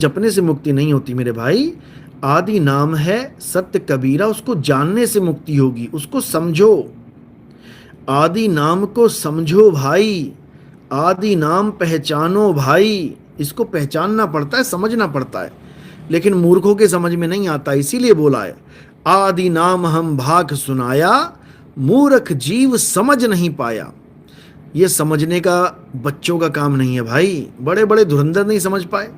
जपने से मुक्ति नहीं होती मेरे भाई। आदि नाम है सत्य कबीरा, उसको जानने से मुक्ति होगी। उसको समझो, आदि नाम को समझो भाई, आदि नाम पहचानो भाई। इसको पहचानना पड़ता है, समझना पड़ता है, लेकिन मूर्खों के समझ में नहीं आता। इसीलिए बोला है आदि नाम हम भाख सुनाया, मूर्ख जीव समझ नहीं पाया। ये समझने का बच्चों का काम नहीं है भाई, बड़े बड़े धुरंधर नहीं समझ पाए।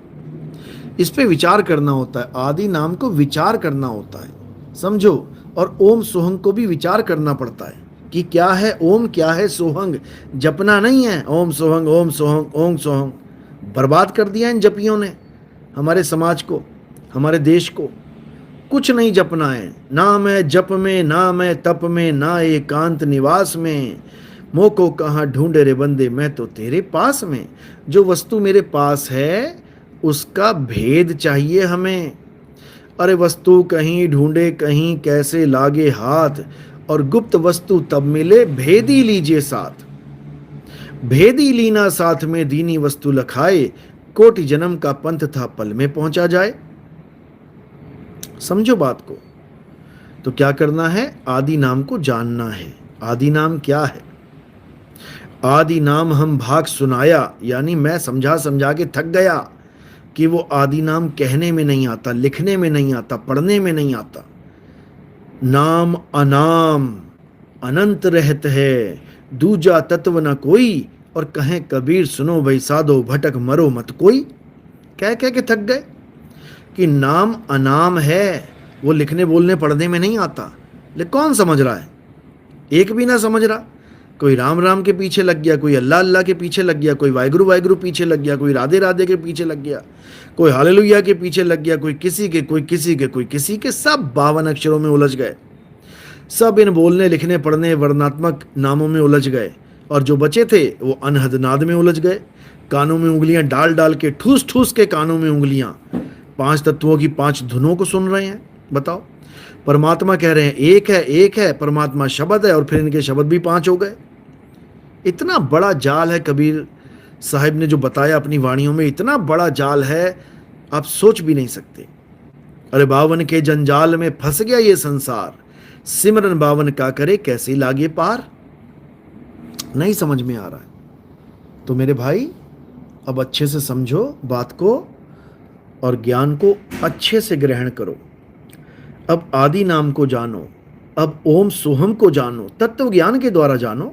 इस पे विचार करना होता है, आदि नाम को विचार करना होता है, समझो। और ओम सोहंग को भी विचार करना पड़ता है कि क्या है ओम, क्या है सोहंग। जपना नहीं है ओम सोहंग ओम सोहंग ओम सोहंग। बर्बाद कर दिया इन जपियों ने हमारे समाज को, हमारे देश को। कुछ नहीं जपना है, नाम है जप में, नाम है तप में, ना एकांत निवास में। मोको कहाँ ढूंढे रे बंदे, मैं तो तेरे पास में। जो वस्तु मेरे पास है उसका भेद चाहिए हमें। अरे वस्तु कहीं ढूंढे कहीं कैसे लागे हाथ, और गुप्त वस्तु तब मिले भेदी लीजिए साथ। भेदी लीना साथ में दीनी वस्तु लखाए, कोटि जन्म का पंथ था पल में पहुंचा जाए। समझो बात को। तो क्या करना है, आदि नाम को जानना है। आदि नाम क्या है? आदि नाम हम भाग सुनाया, यानी मैं समझा समझा के थक गया कि वो आदि नाम कहने में नहीं आता, लिखने में नहीं आता, पढ़ने में नहीं आता। नाम अनाम अनंत रहत है, दूजा तत्व न कोई। और कहें कबीर सुनो भाई साधो, भटक मरो मत कोई। कह कह के थक गए कि नाम अनाम है, वो लिखने बोलने पढ़ने में नहीं आता। लेकिन कौन समझ रहा है? एक भी ना समझ रहा। कोई राम राम के पीछे लग गया, कोई अल्लाह अल्लाह के पीछे लग गया, कोई वाहिगुरु वाहिगुरु पीछे लग गया, कोई राधे राधे के पीछे लग गया, कोई हालेलुया के पीछे लग गया, कोई किसी के, कोई किसी के, कोई किसी के। सब 52 अक्षरों में उलझ गए, सब इन बोलने लिखने पढ़ने वर्णात्मक नामों में उलझ गए। और जो बचे थे वो अनहद नाद में उलझ गए। कानों में उंगलियां डाल डाल के, ठूस ठूस के कानों में उंगलियां, 5 तत्वों की 5 धुनों को सुन रहे हैं। बताओ, परमात्मा कह रहे हैं एक है, परमात्मा शब्द है, और फिर इनके शब्द भी 5 हो गए। इतना बड़ा जाल है, कबीर साहिब ने जो बताया अपनी वाणियों में, इतना बड़ा जाल है, आप सोच भी नहीं सकते। अरे बावन के जंजाल में फंस गया ये संसार, सिमरन बावन का करे कैसे लागे पार। नहीं समझ में आ रहा है तो मेरे भाई अब अच्छे से समझो बात को और ज्ञान को अच्छे से ग्रहण करो। अब आदि नाम को जानो, अब ओम सोहम को जानो, तत्व ज्ञान के द्वारा जानो।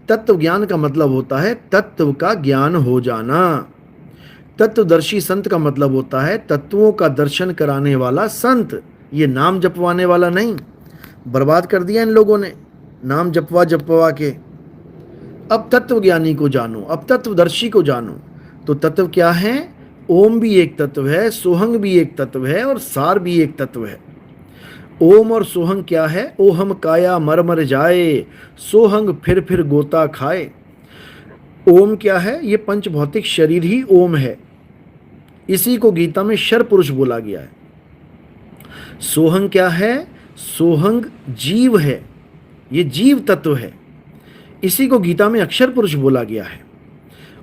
तत्व ज्ञान का मतलब होता है तत्व का ज्ञान हो जाना। तत्वदर्शी संत का मतलब होता है तत्वों का दर्शन कराने वाला संत, ये नाम जपवाने वाला नहीं। बर्बाद कर दिया इन लोगों ने नाम जपवा जपवा के। अब तत्व ज्ञानी को जानो, अब तत्वदर्शी को जानो। तो तत्व क्या है? ओम भी एक तत्व है, सोहंग भी एक तत्व है, और सार भी एक तत्व है। ओम और सोहंग क्या है? ओहम काया मर मर जाए, सोहंग फिर गोता खाए। ओम क्या है? ये पंच भौतिक शरीर ही ओम है। इसी को गीता में शर पुरुष बोला गया है। सोहंग क्या है? सोहंग जीव है, ये जीव तत्व है। इसी को गीता में अक्षर पुरुष बोला गया है।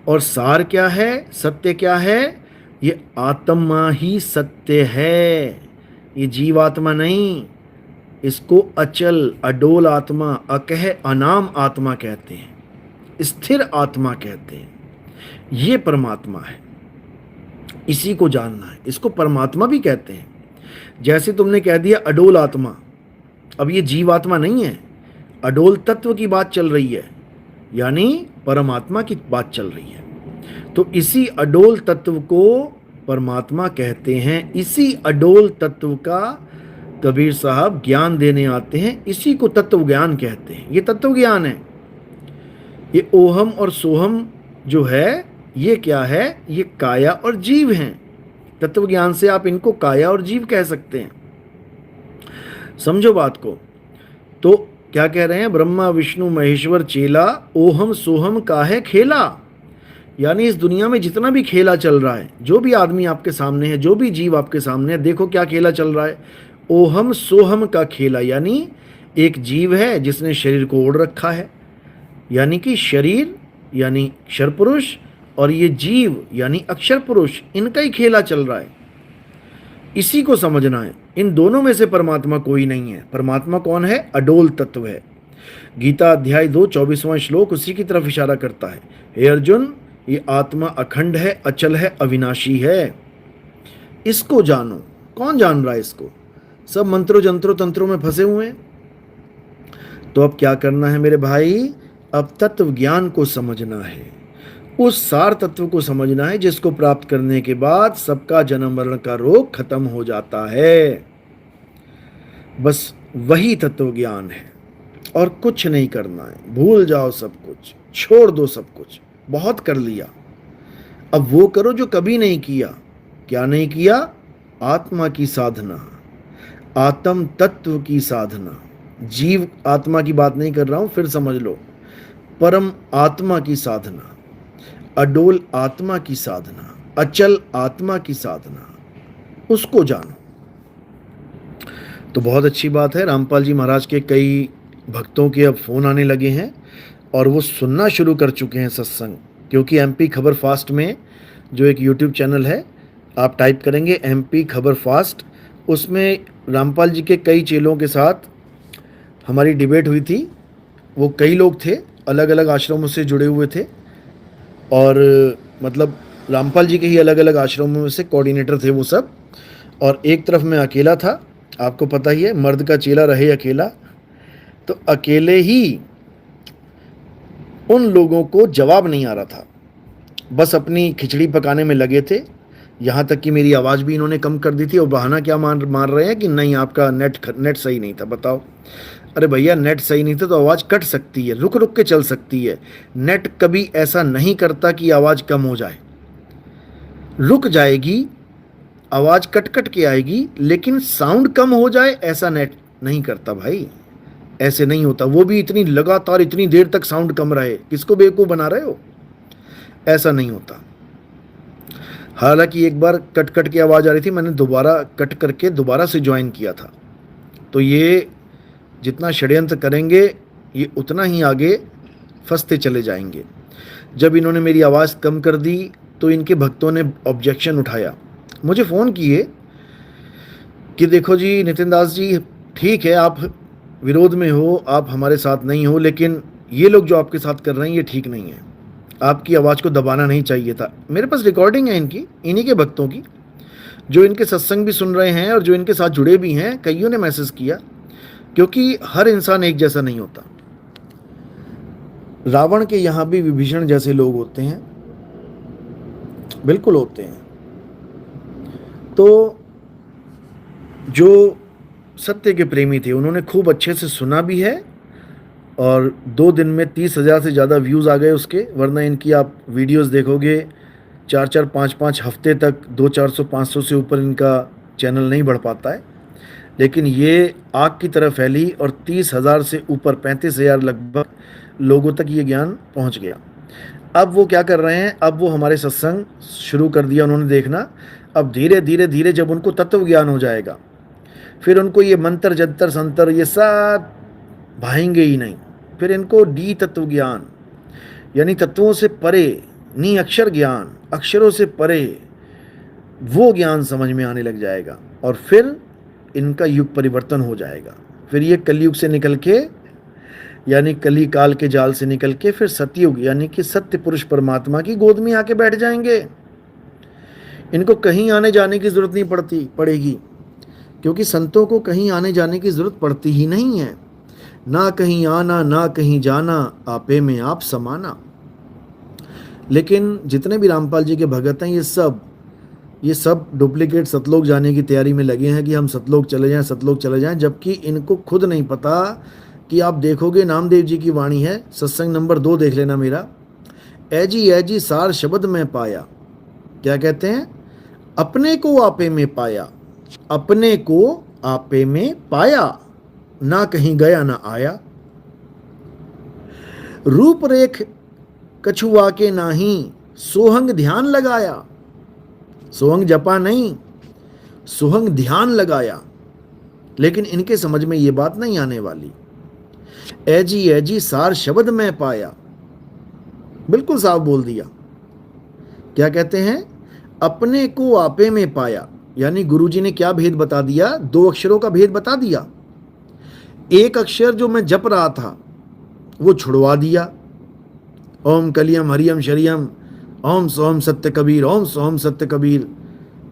और सार क्या है? सत्य क्या है? ये आत्मा ही सत्य है, ये जीवात्मा नहीं। इसको अचल अडोल आत्मा, अकह अनाम आत्मा कहते हैं, स्थिर आत्मा कहते हैं। ये परमात्मा है, इसी को जानना है। इसको परमात्मा भी कहते हैं। जैसे तुमने कह दिया अडोल आत्मा, अब ये जीवात्मा नहीं है, अडोल तत्व की बात चल रही है, यानी परमात्मा की बात चल रही है। तो इसी अडोल तत्व को परमात्मा कहते हैं। इसी अडोल तत्व का कबीर साहब ज्ञान देने आते हैं, इसी को तत्व ज्ञान कहते हैं। ये तत्व ज्ञान है। ये ओहम और सोहम जो है ये क्या है? ये काया और जीव हैं। तत्व ज्ञान से आप इनको काया और जीव कह सकते हैं। समझो बात को। तो क्या कह रहे हैं? ब्रह्मा विष्णु महेश्वर चेला, ओहम सोहम काहे खेला। यानी इस दुनिया में जितना भी खेला चल रहा है, जो भी आदमी आपके सामने है, जो भी जीव आपके सामने है, देखो क्या खेला चल रहा है। ओहम सोहम का खेला, यानी एक जीव है जिसने शरीर को ओढ़ रखा है, यानी कि शरीर यानी क्षर पुरुष, और ये जीव यानी अक्षर पुरुष, इनका ही खेला चल रहा है। इसी को समझना है। इन दोनों में से परमात्मा कोई नहीं है। परमात्मा कौन है? अडोल तत्व है। गीता अध्याय 2 24वां श्लोक उसी की तरफ इशारा करता है। हे अर्जुन, ये आत्मा अखंड है, अचल है, अविनाशी है। इसको जानो। कौन जान रहा है इसको? सब मंत्रों जंत्रों तंत्रों में फंसे हुए हैं। तो अब क्या करना है मेरे भाई? अब तत्व ज्ञान को समझना है। उस सार तत्व को समझना है जिसको प्राप्त करने के बाद सबका जन्म मरण का रोग खत्म हो जाता है। बस वही तत्व ज्ञान है और कुछ नहीं करना है। भूल जाओ सब कुछ, छोड़ दो सब कुछ। बहुत कर लिया, अब वो करो जो कभी नहीं किया। क्या नहीं किया? आत्मा की साधना, आत्म तत्व की साधना। जीव आत्मा की बात नहीं कर रहा हूं, फिर समझ लो। परम आत्मा की साधना, अडोल आत्मा की साधना, अचल आत्मा की साधना, उसको जानो। तो बहुत अच्छी बात है। रामपाल जी महाराज के कई भक्तों के अब फ़ोन आने लगे हैं और वो सुनना शुरू कर चुके हैं सत्संग। क्योंकि एमपी खबर फास्ट में जो एक यूट्यूब चैनल है, आप टाइप करेंगे एमपी खबर फास्ट, उसमें रामपाल जी के कई चेलों के साथ हमारी डिबेट हुई थी। वो कई लोग थे, अलग अलग आश्रमों से जुड़े हुए थे और मतलब रामपाल जी के ही अलग अलग आश्रमों में से कोऑर्डिनेटर थे वो सब। और एक तरफ मैं अकेला था। आपको पता ही है, मर्द का चेला रहे अकेला। तो अकेले ही उन लोगों को जवाब नहीं आ रहा था, बस अपनी खिचड़ी पकाने में लगे थे। यहाँ तक कि मेरी आवाज़ भी इन्होंने कम कर दी थी और बहाना क्या मार रहे हैं कि नहीं आपका नेट सही नहीं था। बताओ, अरे भैया नेट सही नहीं था तो आवाज़ कट सकती है, रुक रुक के चल सकती है। नेट कभी ऐसा नहीं करता कि आवाज़ कम हो जाए। रुक जाएगी, आवाज़ कट कट के आएगी, लेकिन साउंड कम हो जाए ऐसा नेट नहीं करता भाई। ऐसे नहीं होता। वो भी इतनी लगातार इतनी देर तक साउंड कम रहे, किसको बेवकूफ़ बना रहे हो? ऐसा नहीं होता। हालांकि एक बार कट कट की आवाज़ आ रही थी, मैंने दोबारा कट करके दोबारा से ज्वाइन किया था। तो ये जितना षड्यंत्र करेंगे ये उतना ही आगे फंसते चले जाएंगे। जब इन्होंने मेरी आवाज़ कम कर दी तो इनके भक्तों ने ऑब्जेक्शन उठाया, मुझे फ़ोन किए कि देखो जी नितिन दास जी, ठीक है आप विरोध में हो, आप हमारे साथ नहीं हो, लेकिन ये लोग जो आपके साथ कर रहे हैं ये ठीक नहीं है। आपकी आवाज़ को दबाना नहीं चाहिए था। मेरे पास रिकॉर्डिंग है इनकी, इन्हीं के भक्तों की, जो इनके सत्संग भी सुन रहे हैं और जो इनके साथ जुड़े भी हैं। कईयों ने मैसेज किया, क्योंकि हर इंसान एक जैसा नहीं होता। रावण के यहाँ भी विभीषण जैसे लोग होते हैं, बिल्कुल होते हैं। तो जो सत्य के प्रेमी थे उन्होंने खूब अच्छे से सुना भी है और 2 दिन में 30,000 से ज़्यादा व्यूज़ आ गए उसके। वरना इनकी आप वीडियोस देखोगे 4-4 5-5 हफ्ते तक 200-400-500 से ऊपर इनका चैनल नहीं बढ़ पाता है। लेकिन ये आग की तरह फैली और 30,000 से ऊपर 35,000 लगभग लोगों तक ये ज्ञान पहुंच गया। अब वो क्या कर रहे हैं? अब वो हमारे सत्संग शुरू कर दिया उन्होंने देखना। अब धीरे धीरे धीरे जब उनको तत्व ज्ञान हो जाएगा, फिर उनको ये मंत्र जंतर संतर ये सब भाएंगे ही नहीं। फिर इनको डी तत्व ज्ञान, यानी तत्वों से परे, नी अक्षर ज्ञान, अक्षरों से परे वो ज्ञान समझ में आने लग जाएगा और फिर इनका युग परिवर्तन हो जाएगा। फिर ये कलयुग से निकल के, यानी कली काल के जाल से निकल के फिर सतयुग यानी कि सत्य पुरुष परमात्मा की गोद में आके बैठ जाएंगे। इनको कहीं आने जाने की जरूरत नहीं पड़ेगी, क्योंकि संतों को कहीं आने जाने की जरूरत पड़ती ही नहीं है। ना कहीं आना ना कहीं जाना, आपे में आप समाना। लेकिन जितने भी रामपाल जी के भगत हैं ये सब डुप्लीकेट सतलोक जाने की तैयारी में लगे हैं कि हम सतलोक चले जाएं, जबकि इनको खुद नहीं पता कि आप देखोगे नामदेव जी की वाणी है, सत्संग नंबर 2 देख लेना मेरा। ऐजी सार शब्द में पाया, क्या कहते हैं? अपने को आपे में पाया, अपने को आपे में पाया, ना कहीं गया ना आया। रूप रेख कछुआ के नाही, सोहंग ध्यान लगाया। सोहंग जपा नहीं, सोहंग ध्यान लगाया। लेकिन इनके समझ में ये बात नहीं आने वाली। ऐजी सार शब्द में पाया, बिल्कुल साफ बोल दिया। क्या कहते हैं? अपने को आपे में पाया, यानी गुरुजी ने क्या भेद बता दिया? 2 अक्षरों का भेद बता दिया। एक अक्षर जो मैं जप रहा था वो छुड़वा दिया, ओम कलियम हरियम शरियम, ओम सोम सत्य कबीर, ओम सोम सत्य कबीर।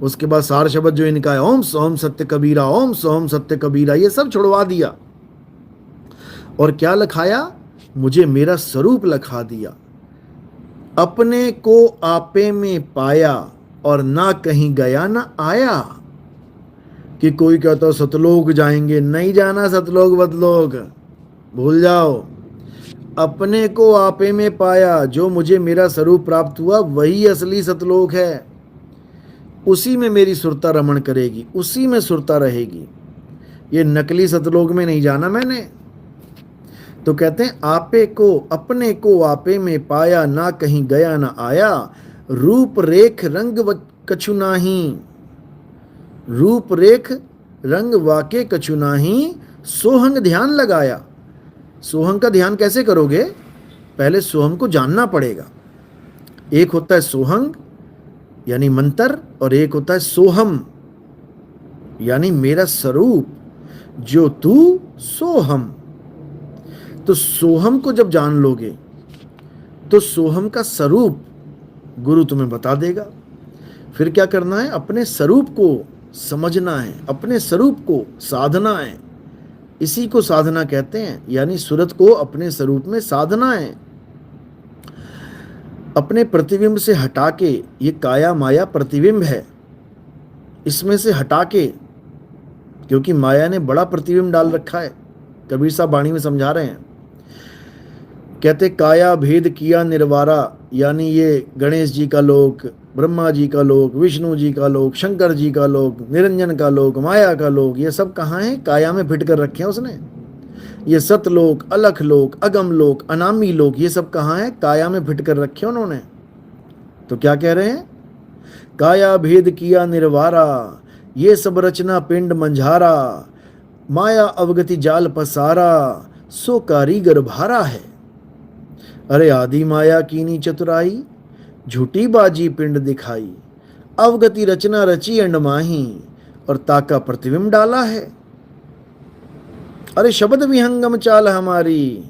उसके बाद सार शब्द जो इनका है, ओम सोम सत्य कबीरा, ओम सोम सत्य कबीरा, ये सब छुड़वा दिया। और क्या लिखाया? मुझे मेरा स्वरूप लिखा दिया। अपने को आपे में पाया और ना कहीं गया ना आया। कि कोई कहता सतलोक जाएंगे, नहीं जाना सतलोक बतलोक, भूल जाओ। अपने को आपे में पाया, जो मुझे मेरा स्वरूप प्राप्त हुआ वही असली सतलोक है। उसी में मेरी सुरता रमण करेगी, उसी में सुरता रहेगी। ये नकली सतलोक में नहीं जाना मैंने। तो कहते हैं आपे को, अपने को आपे में पाया, ना कहीं गया ना आया। रूप रेख रंग कछु नाही, रूप रेख रंग वाके कछु नाही, सोहंग ध्यान लगाया। सोहंग का ध्यान कैसे करोगे? पहले सोहंग को जानना पड़ेगा। एक होता है सोहंग यानी मंत्र, और एक होता है सोहम यानी मेरा स्वरूप, जो तू सोहम। तो सोहम को जब जान लोगे तो सोहम का स्वरूप गुरु तुम्हें बता देगा। फिर क्या करना है? अपने स्वरूप को समझना है, अपने स्वरूप को साधना है। इसी को साधना कहते हैं, यानी सूरत को अपने स्वरूप में साधना है। अपने प्रतिबिंब से हटा के, ये काया माया प्रतिबिंब है, इसमें से हटा के, क्योंकि माया ने बड़ा प्रतिबिंब डाल रखा है। कबीर साहब वाणी में समझा रहे हैं, कहते काया भेद किया निर्वारा, यानी ये गणेश जी का लोक, ब्रह्मा जी का लोक, विष्णु जी का लोक, शंकर जी का लोक, निरंजन का लोक, माया का लोक, ये सब कहाँ है? काया में फिट कर रखे हैं उसने। ये सतलोक, अलख लोक, अगम लोक, अनामी लोक, ये सब कहाँ है? काया में फिट कर रखे हैं उन्होंने। तो क्या कह रहे हैं? काया भेद किया निर्वारा, ये सब रचना पिंड मंझारा, माया अवगति जाल पसारा, सो कारीगर भारा है। अरे आदि माया कीनी चतुराई, झूठी बाजी पिंड दिखाई, अवगति रचना रची अंडमाही, और ताका प्रतिबिंब डाला है। अरे शब्द विहंगम चाल हमारी,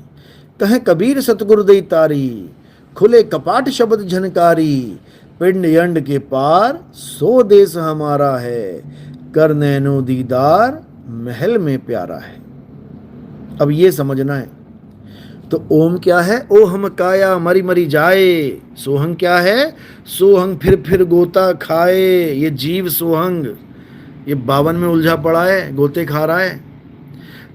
कहे कबीर सतगुरु दई तारी, खुले कपाट शब्द झनकारी, पिंड यंड के पार सो देश हमारा है, कर नैनो दीदार महल में प्यारा है। अब ये समझना है। तो ओम क्या है? ओ हम काया मरी मरी जाए। सोहंग क्या है? सोहंग फिर गोता खाए। ये जीव सोहंग, ये 52 में उलझा पड़ा है, गोते खा रहा है।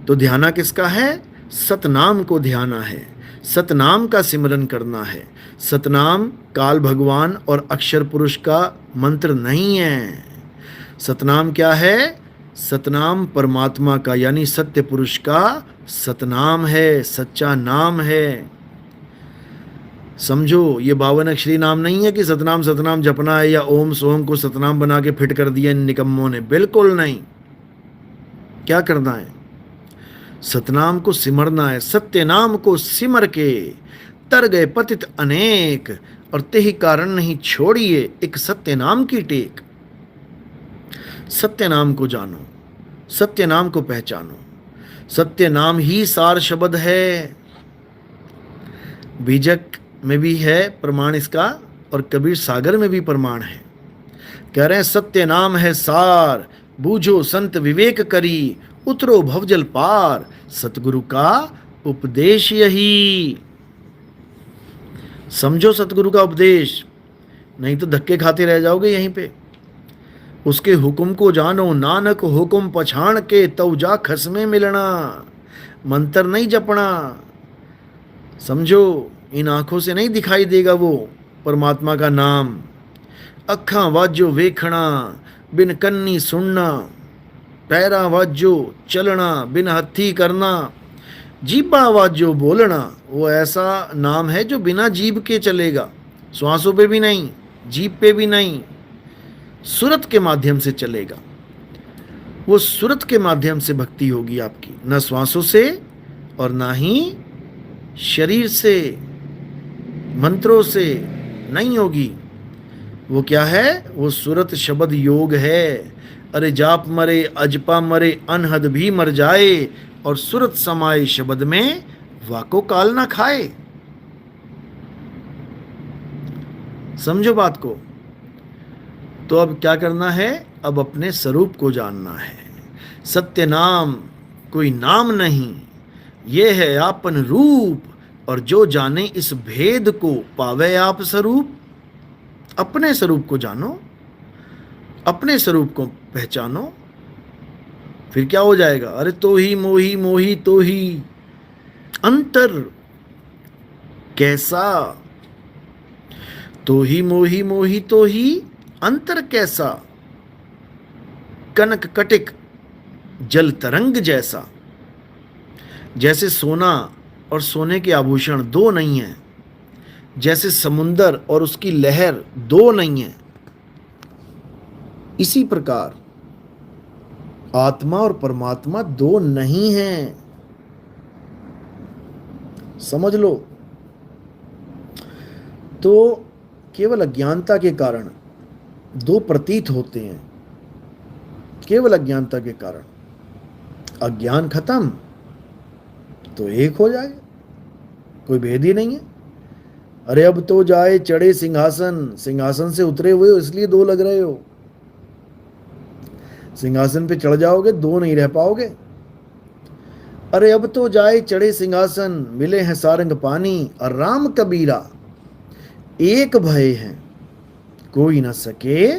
तो ध्याना किसका है? सतनाम को ध्याना है, सतनाम का सिमरन करना है। सतनाम काल भगवान और अक्षर पुरुष का मंत्र नहीं है। सतनाम क्या है? सतनाम परमात्मा का, यानी सत्य पुरुष का सतनाम है, सच्चा नाम है। समझो, ये 52 अक्षरी नाम नहीं है कि सतनाम सतनाम जपना है, या ओम सोम को सतनाम बना के फिट कर दिया इन निकम्मों ने। बिल्कुल नहीं। क्या करना है? सतनाम को सिमरना है। सत्य नाम को सिमर के तर गए पतित अनेक, और तेहि कारण नहीं छोड़िए एक सत्य नाम की टेक। सत्य नाम को जानो, सत्य नाम को पहचानो। सत्य नाम ही सार शब्द है। बीजक में भी है प्रमाण इसका, और कबीर सागर में भी प्रमाण है। कह रहे हैं सत्य नाम है सार, बूझो संत विवेक करी, उतरो भवजल पार, सतगुरु का उपदेश यही। समझो सतगुरु का उपदेश, नहीं तो धक्के खाते रह जाओगे यहीं पे। उसके हुक्म को जानो, नानक हुक्म पछाण के, तव जा खसमे मिलना। मंत्र नहीं जपना। समझो, इन आंखों से नहीं दिखाई देगा वो परमात्मा का नाम। अखा वाजो वेखना, बिन कन्नी सुनना, पैरा वाजो चलना, बिन हथी करना, जीबा वाजो बोलना। वो ऐसा नाम है जो बिना जीभ के चलेगा, श्वासों पे भी नहीं, जीभ पे भी नहीं, सुरत के माध्यम से चलेगा। वो सुरत के माध्यम से भक्ति होगी आपकी, न श्वासों से और ना ही शरीर से, मंत्रों से नहीं होगी। वो क्या है? वो सुरत शब्द योग है। अरे जाप मरे अजपा मरे अनहद भी मर जाए, और सुरत समाए शब्द में वाको काल ना खाए। समझो बात को। तो अब क्या करना है? अब अपने स्वरूप को जानना है। सत्य नाम कोई नाम नहीं, ये है आपन रूप, और जो जाने इस भेद को पावे आप स्वरूप। अपने स्वरूप को जानो, अपने स्वरूप को पहचानो, फिर क्या हो जाएगा? अरे तो ही मोही मोही तो ही अंतर कैसा, तो ही मोही मोही तो ही अंतर कैसा, कनक कटिक जल तरंग जैसा। जैसे सोना और सोने के आभूषण दो नहीं हैं, जैसे समुंदर और उसकी लहर दो नहीं है, इसी प्रकार आत्मा और परमात्मा दो नहीं हैं। समझ लो। तो केवल अज्ञानता के कारण दो प्रतीत होते हैं, केवल अज्ञानता के कारण। अज्ञान खत्म तो एक हो जाएगा, कोई भेद ही नहीं है। अरे अब तो जाए चढ़े सिंहासन, सिंहासन से उतरे हुए हो इसलिए दो लग रहे हो। सिंहासन पे चढ़ जाओगे दो नहीं रह पाओगे। अरे अब तो जाए चढ़े सिंहासन, मिले हैं सारंग पानी, और राम कबीरा एक भय हैं, कोई न सके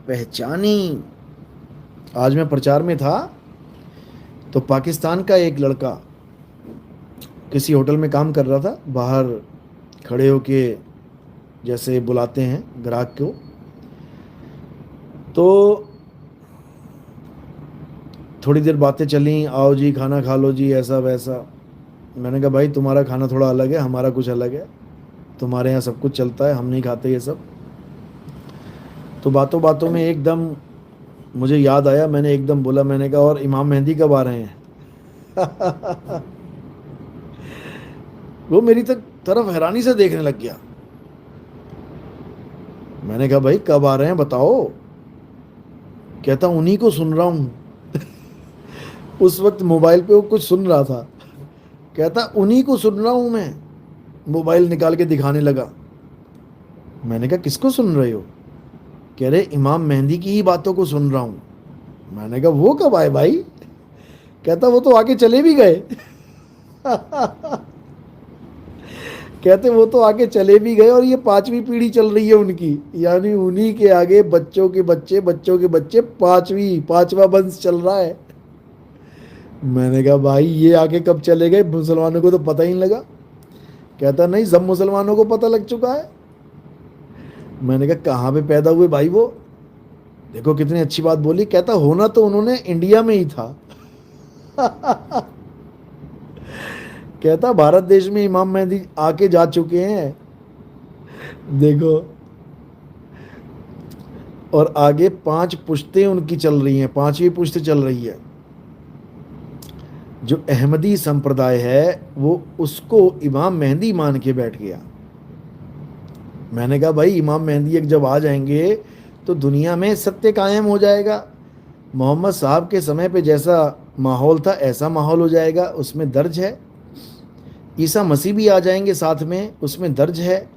पहचानी। आज मैं प्रचार में था तो पाकिस्तान का एक लड़का किसी होटल में काम कर रहा था, बाहर खड़े होके जैसे बुलाते हैं ग्राहक को। तो थोड़ी देर बातें चली, आओ जी खाना खा लो जी, ऐसा वैसा। मैंने कहा भाई तुम्हारा खाना थोड़ा अलग है, हमारा कुछ अलग है, तुम्हारे यहाँ सब कुछ चलता है, हम नहीं खाते ये सब। तो बातों बातों में एकदम मुझे याद आया, मैंने एकदम बोला, मैंने कहा और इमाम मेहंदी कब आ रहे हैं? वो मेरी तरफ हैरानी से देखने लग गया। मैंने कहा भाई कब आ रहे हैं बताओ। कहता उन्हीं को सुन रहा हूं। उस वक्त मोबाइल पे वो कुछ सुन रहा था। कहता उन्हीं को सुन रहा हूं मैं। मोबाइल निकाल के दिखाने लगा। मैंने कहा किसको सुन रहे हो? कह रहे इमाम मेहंदी की ही बातों को सुन रहा हूं। मैंने कहा वो कब आए भाई? कहता वो तो आके चले भी गए। कहते वो तो आके चले भी गए, और ये पांचवी पीढ़ी चल रही है उनकी, यानी उन्हीं के आगे बच्चों के बच्चे, बच्चों के बच्चे, पांचवा वंश चल रहा है। मैंने कहा भाई ये आगे कब चले गए, मुसलमानों को तो पता ही नहीं लगा। कहता नहीं सब मुसलमानों को पता लग चुका है। मैंने कहा कहाँ पे पैदा हुए भाई वो? देखो कितनी अच्छी बात बोली। कहता होना तो उन्होंने इंडिया में ही था। कहता भारत देश में इमाम मेहंदी आके जा चुके हैं, देखो। और आगे 5 पुश्तें उनकी चल रही हैं, 5वीं पुश्त चल रही है। जो अहमदी संप्रदाय है वो उसको इमाम मेहंदी मान के बैठ गया। मैंने कहा भाई इमाम मेहंदी एक जब आ जाएंगे तो दुनिया में सत्य कायम हो जाएगा। मोहम्मद साहब के समय पे जैसा माहौल था ऐसा माहौल हो जाएगा, उसमें दर्ज है। ईसा मसीह भी आ जाएंगे साथ में, उसमें दर्ज है।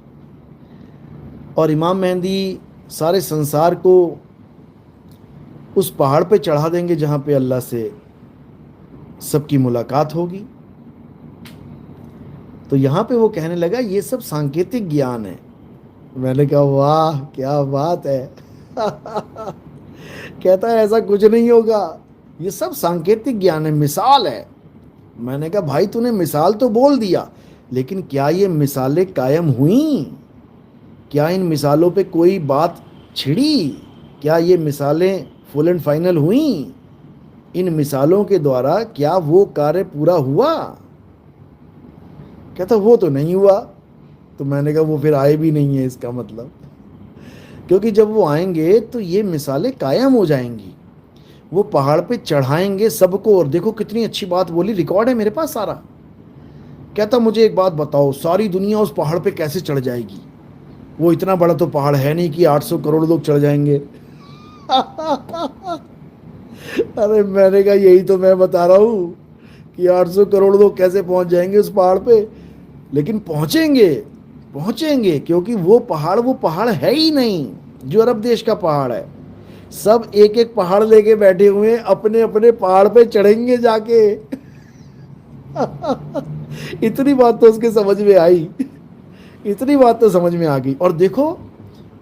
और इमाम मेहंदी सारे संसार को उस पहाड़ पे चढ़ा देंगे जहाँ पे अल्लाह से सबकी मुलाकात होगी। तो यहाँ पे वो कहने लगा ये सब सांकेतिक ज्ञान है। मैंने कहा वाह क्या बात है। कहता है ऐसा कुछ नहीं होगा, ये सब सांकेतिक ज्ञान है, मिसाल है। मैंने कहा भाई तूने मिसाल तो बोल दिया, लेकिन क्या ये मिसालें कायम हुई? क्या इन मिसालों पे कोई बात छिड़ी? क्या ये मिसालें फुल एंड फाइनल हुई? इन मिसालों के द्वारा क्या वो कार्य पूरा हुआ? कहता वो तो नहीं हुआ। तो मैंने कहा वो फिर आए भी नहीं है इसका मतलब, क्योंकि जब वो आएंगे तो ये मिसालें कायम हो जाएंगी। वो पहाड़ पे चढ़ाएंगे सबको। और देखो कितनी अच्छी बात बोली, रिकॉर्ड है मेरे पास सारा। कहता मुझे एक बात बताओ, सारी दुनिया उस पहाड़ पे कैसे चढ़ जाएगी? वो इतना बड़ा तो पहाड़ है नहीं कि 800 करोड़ लोग चढ़ जाएंगे। अरे मैंने कहा यही तो मैं बता रहा हूँ कि 800 करोड़ लोग कैसे पहुंच जाएंगे उस पहाड़ पे। लेकिन पहुंचेंगे, पहुंचेंगे, क्योंकि वो पहाड़ है ही नहीं जो अरब देश का पहाड़ है। सब एक एक पहाड़ लेके बैठे हुए हैं, अपने अपने पहाड़ पे चढ़ेंगे जाके। इतनी बात तो उसके समझ में आई, इतनी बात तो समझ में आ गई। और देखो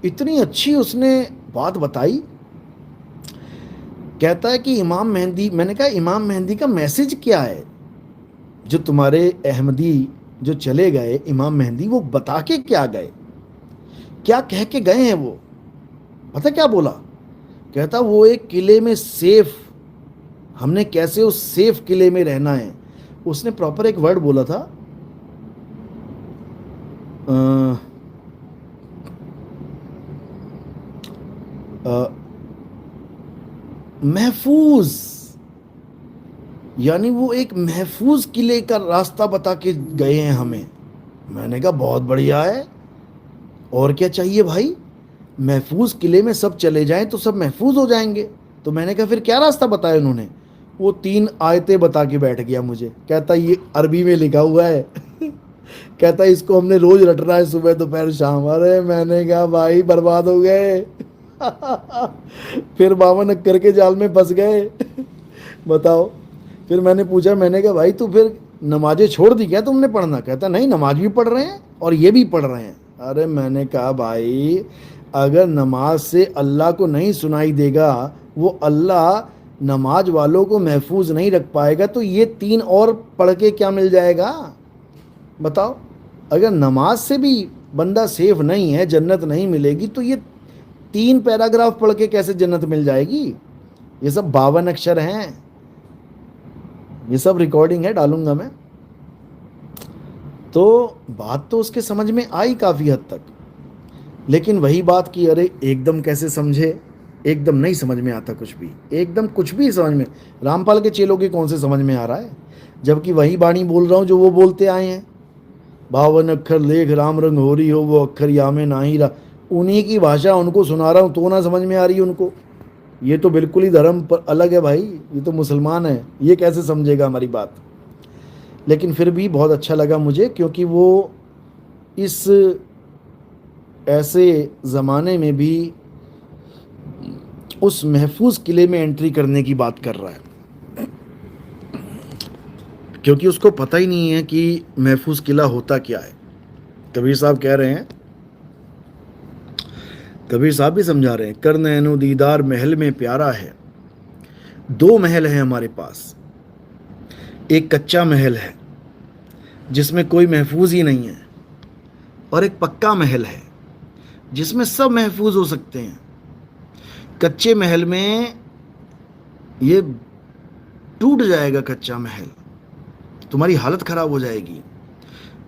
इतनी अच्छी उसने बात बताई। कहता है कि इमाम मेहंदी, मैंने कहा इमाम मेहंदी का मैसेज क्या है? जो तुम्हारे अहमदी जो चले गए इमाम मेहंदी, वो बता के क्या गए, क्या कह के गए हैं वो? पता क्या बोला? कहता वो एक किले में सेफ, हमने कैसे उस सेफ किले में रहना है। उसने प्रॉपर एक वर्ड बोला था, महफूज, यानी वो एक महफूज किले का रास्ता बता के गए हैं हमें। मैंने कहा बहुत बढ़िया है, और क्या चाहिए भाई? महफूज किले में सब चले जाएं तो सब महफूज हो जाएंगे। तो मैंने कहा फिर क्या रास्ता बताया उन्होंने? वो 3 आयतें बता के बैठ गया मुझे। कहता ये अरबी में लिखा हुआ है। कहता इसको हमने रोज रटना है, सुबह दोपहर शाम। अरे मैंने कहा भाई बर्बाद हो गए। फिर 52 अक्कर के जाल में फंस गए। बताओ। फिर मैंने पूछा, मैंने कहा भाई तू फिर नमाजें छोड़ दी क्या तुमने पढ़ना? कहता नहीं, नमाज भी पढ़ रहे हैं और ये भी पढ़ रहे हैं। अरे मैंने कहा भाई अगर नमाज से अल्लाह को नहीं सुनाई देगा, वो अल्लाह नमाज वालों को महफूज नहीं रख पाएगा, तो ये 3 और पढ़ के क्या मिल जाएगा? बताओ। अगर नमाज से भी बंदा सेफ नहीं है, जन्नत नहीं मिलेगी, तो ये 3 पैराग्राफ पढ़ के कैसे जन्नत मिल जाएगी? ये सब 52 अक्षर हैं, ये सब रिकॉर्डिंग है, डालूंगा मैं। तो बात तो उसके समझ में आई काफ़ी हद तक, लेकिन वही बात कि अरे एकदम कैसे समझे? एकदम नहीं समझ में आता कुछ भी, एकदम कुछ भी समझ में। रामपाल के चेलों के कौन से समझ में आ रहा है? जबकि वही बाणी बोल रहा हूँ जो वो बोलते आए हैं। 52 अक्षर लेख राम रंग हो रही हो, वो अक्षर या में ना ही रहा। उन्हीं की भाषा उनको सुना रहा हूँ तो ना समझ में आ रही है उनको। ये तो बिल्कुल ही धर्म पर अलग है भाई, ये तो मुसलमान है, ये कैसे समझेगा हमारी बात? लेकिन फिर भी बहुत अच्छा लगा मुझे, क्योंकि वो इस ऐसे ज़माने में भी उस महफूज किले में एंट्री करने की बात कर रहा है, क्योंकि उसको पता ही नहीं है कि महफूज किला होता क्या है। कबीर साहब कह रहे हैं, कबीर साहब भी समझा रहे हैं, कर नैनो दीदार महल में प्यारा है। 2 महल हैं हमारे पास। एक कच्चा महल है जिसमें कोई महफूज ही नहीं है, और एक पक्का महल है जिसमें सब महफूज हो सकते हैं। कच्चे महल में ये टूट जाएगा, कच्चा महल तुम्हारी हालत खराब हो जाएगी।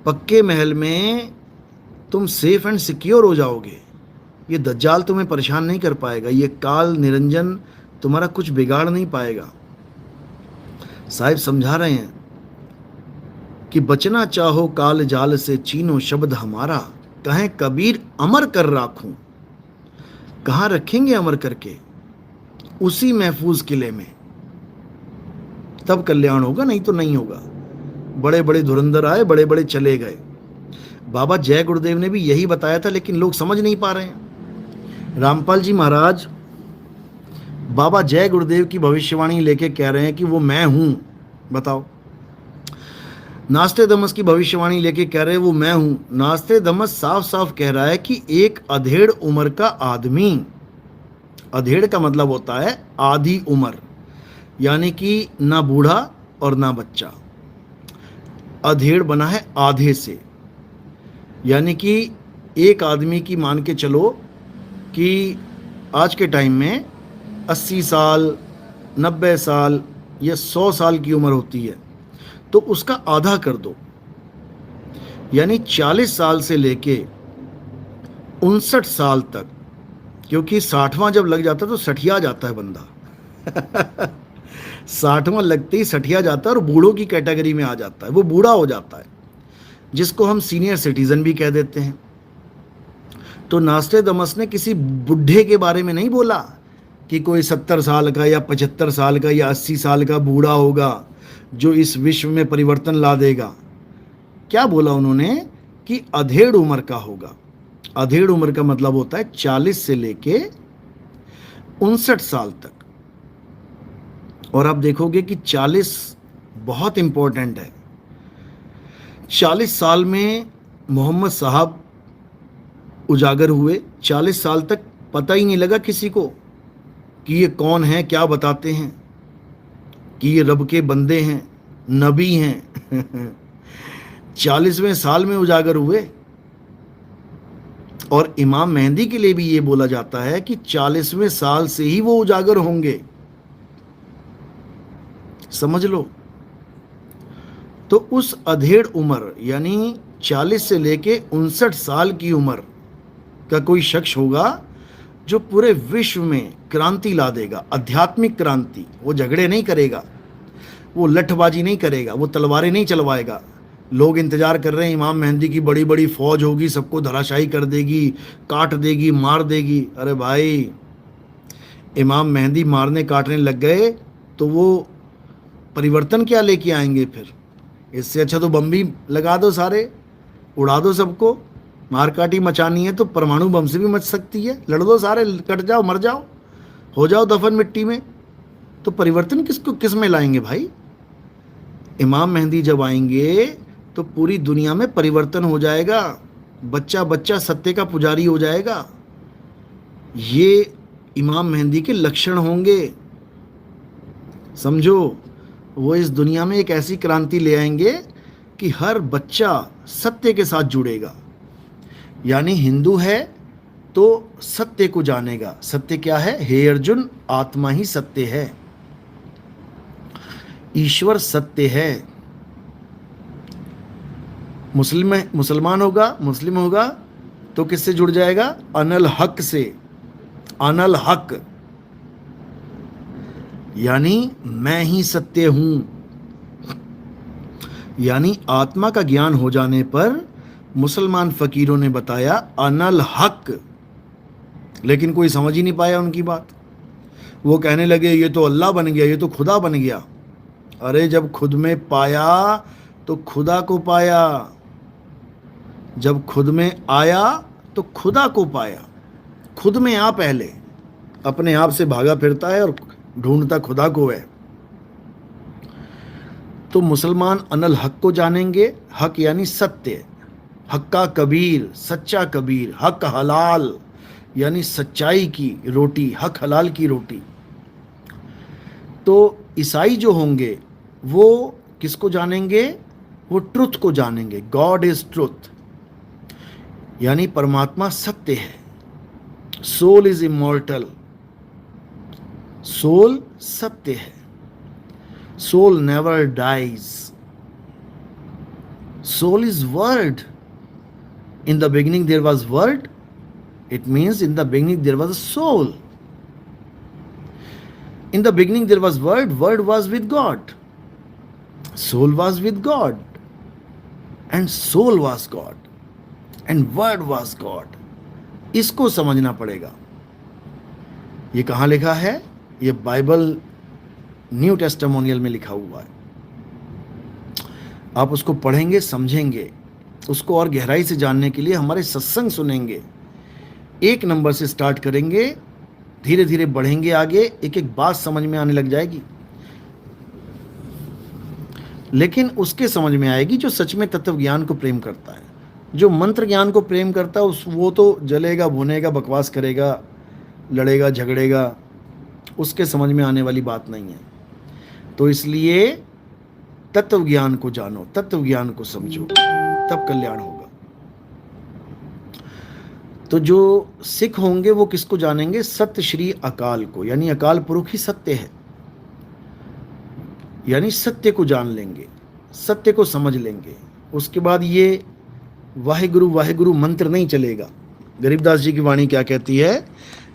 पक्के महल में तुम सेफ एंड सिक्योर हो जाओगे, ये दज्जाल तुम्हें परेशान नहीं कर पाएगा, ये काल निरंजन तुम्हारा कुछ बिगाड़ नहीं पाएगा। साहिब समझा रहे हैं कि बचना चाहो काल जाल से, चीनो शब्द हमारा, कहें कबीर अमर कर राखूं। कहाँ रखेंगे अमर करके? उसी महफूज किले में, तब कल्याण होगा, नहीं तो नहीं होगा। बड़े बड़े धुरंधर आए, बड़े बड़े चले गए। बाबा जय गुरुदेव ने भी यही बताया था, लेकिन लोग समझ नहीं पा रहे हैं। रामपाल जी महाराज बाबा जय गुरुदेव की भविष्यवाणी लेके कह रहे हैं कि वो मैं हूं। बताओ। नास्ते दमस की भविष्यवाणी लेके कह रहे हैं वो मैं हूं। नास्ते दमस साफ साफ कह रहा है कि एक अधेड़ उम्र का आदमी, अधेड़ का मतलब होता है आधी उम्र, यानी कि ना बूढ़ा और ना बच्चा। अधेड़ बना है आधे से, यानी कि एक आदमी की मान के चलो कि आज के टाइम में 80 साल, 90 साल या 100 साल की उम्र होती है, तो उसका आधा कर दो, यानी 40 साल से लेके 59 साल तक, क्योंकि 60वां जब लग जाता है तो सठिया जाता है बंदा। 60वां लगते ही सठिया जाता है और बूढ़ों की कैटेगरी में आ जाता है, वो बूढ़ा हो जाता है, जिसको हम सीनियर सिटीजन भी कह देते हैं। तो नास्टे दमस ने किसी बुढ़े के बारे में नहीं बोला, कि कोई 70 साल का या 75 साल का या 80 साल का बूढ़ा होगा जो इस विश्व में परिवर्तन ला देगा। क्या बोला उन्होंने कि अधेड़ उम्र का होगा। अधेड़ उम्र का मतलब होता है 40 से लेके 59 साल तक। और आप देखोगे कि 40 बहुत इंपॉर्टेंट है। 40 साल में मोहम्मद साहब उजागर हुए। 40 साल तक पता ही नहीं लगा किसी को कि ये कौन है, क्या बताते हैं, कि ये रब के बंदे हैं, नबी हैं। 40वें साल में उजागर हुए। और इमाम मेहंदी के लिए भी ये बोला जाता है कि 40वें साल से ही वो उजागर होंगे। समझ लो। तो उस अधेड़ उम्र यानी 40 से लेके 59 साल की उम्र का कोई शख्स होगा जो पूरे विश्व में क्रांति ला देगा, आध्यात्मिक क्रांति। वो झगड़े नहीं करेगा, वो लठबाजी नहीं करेगा, वो तलवारें नहीं चलवाएगा। लोग इंतजार कर रहे हैं इमाम मेहंदी की बड़ी बड़ी फौज होगी, सबको धराशायी कर देगी, काट देगी, मार देगी। अरे भाई, इमाम मेहंदी मारने काटने लग गए तो वो परिवर्तन क्या लेके आएंगे फिर? इससे अच्छा तो बम भी लगा दो, सारे उड़ा दो सबको। मारकाटी मचानी है तो परमाणु बम से भी मच सकती है। लड़ दो सारे, कट जाओ, मर जाओ, हो जाओ दफन मिट्टी में। तो परिवर्तन किस में लाएंगे भाई? इमाम मेहंदी जब आएंगे तो पूरी दुनिया में परिवर्तन हो जाएगा। बच्चा बच्चा सत्य का पुजारी हो जाएगा। ये इमाम मेहंदी के लक्षण होंगे। समझो, वो इस दुनिया में एक ऐसी क्रांति ले आएंगे कि हर बच्चा सत्य के साथ जुड़ेगा। यानी हिंदू है तो सत्य को जानेगा। सत्य क्या है? हे अर्जुन, आत्मा ही सत्य है, ईश्वर सत्य है। मुसलमान होगा, मुस्लिम होगा तो किससे जुड़ जाएगा? अनल हक से। अनल हक यानी मैं ही सत्य हूं। यानी आत्मा का ज्ञान हो जाने पर मुसलमान फकीरों ने बताया अनल हक, लेकिन कोई समझ ही नहीं पाया उनकी बात। वो कहने लगे ये तो अल्लाह बन गया, ये तो खुदा बन गया। अरे जब खुद में पाया तो खुदा को पाया, जब खुद में आया तो खुदा को पाया। खुद में आ पहले, अपने आप से भागा फिरता है और ढूंढता खुदा को है। तो मुसलमान अनल हक को जानेंगे। हक यानी सत्य, हक्का कबीर, सच्चा कबीर। हक हलाल यानी सच्चाई की रोटी, हक हलाल की रोटी। तो ईसाई जो होंगे वो किसको जानेंगे? वो ट्रुथ को जानेंगे। गॉड इज ट्रुथ, यानी परमात्मा सत्य है। सोल इज इमॉर्टल, सोल सत्य है। Soul never dies. Soul is word. In the beginning there was word. It means in the beginning there was a soul. In the beginning there was word. Word was with God. Soul was with God. And soul was God. And word was God. इसको समझना पड़ेगा। ये कहाँ लिखा है? ये Bible new टेस्टामोनियल में लिखा हुआ है। आप उसको पढ़ेंगे, समझेंगे, उसको और गहराई से जानने के लिए हमारे सत्संग सुनेंगे। 1 नंबर से स्टार्ट करेंगे, धीरे धीरे बढ़ेंगे आगे, एक एक बात समझ में आने लग जाएगी। लेकिन उसके समझ में आएगी जो सच में तत्व ज्ञान को प्रेम करता है। जो मंत्र ज्ञान को प्रेम करता है वो तो जलेगा, भुनेगा, बकवास करेगा, लड़ेगा, झगड़ेगा। उसके समझ में आने वाली बात नहीं है। तो इसलिए तत्व ज्ञान को जानो, तत्व ज्ञान को समझो, तब कल्याण होगा। तो जो सिख होंगे वो किसको जानेंगे? सत्य श्री अकाल को, यानी अकाल पुरुष ही सत्य है। यानी सत्य को जान लेंगे, सत्य को समझ लेंगे। उसके बाद ये वाहेगुरु वाहेगुरु मंत्र नहीं चलेगा। गरीबदास जी की वाणी क्या कहती है?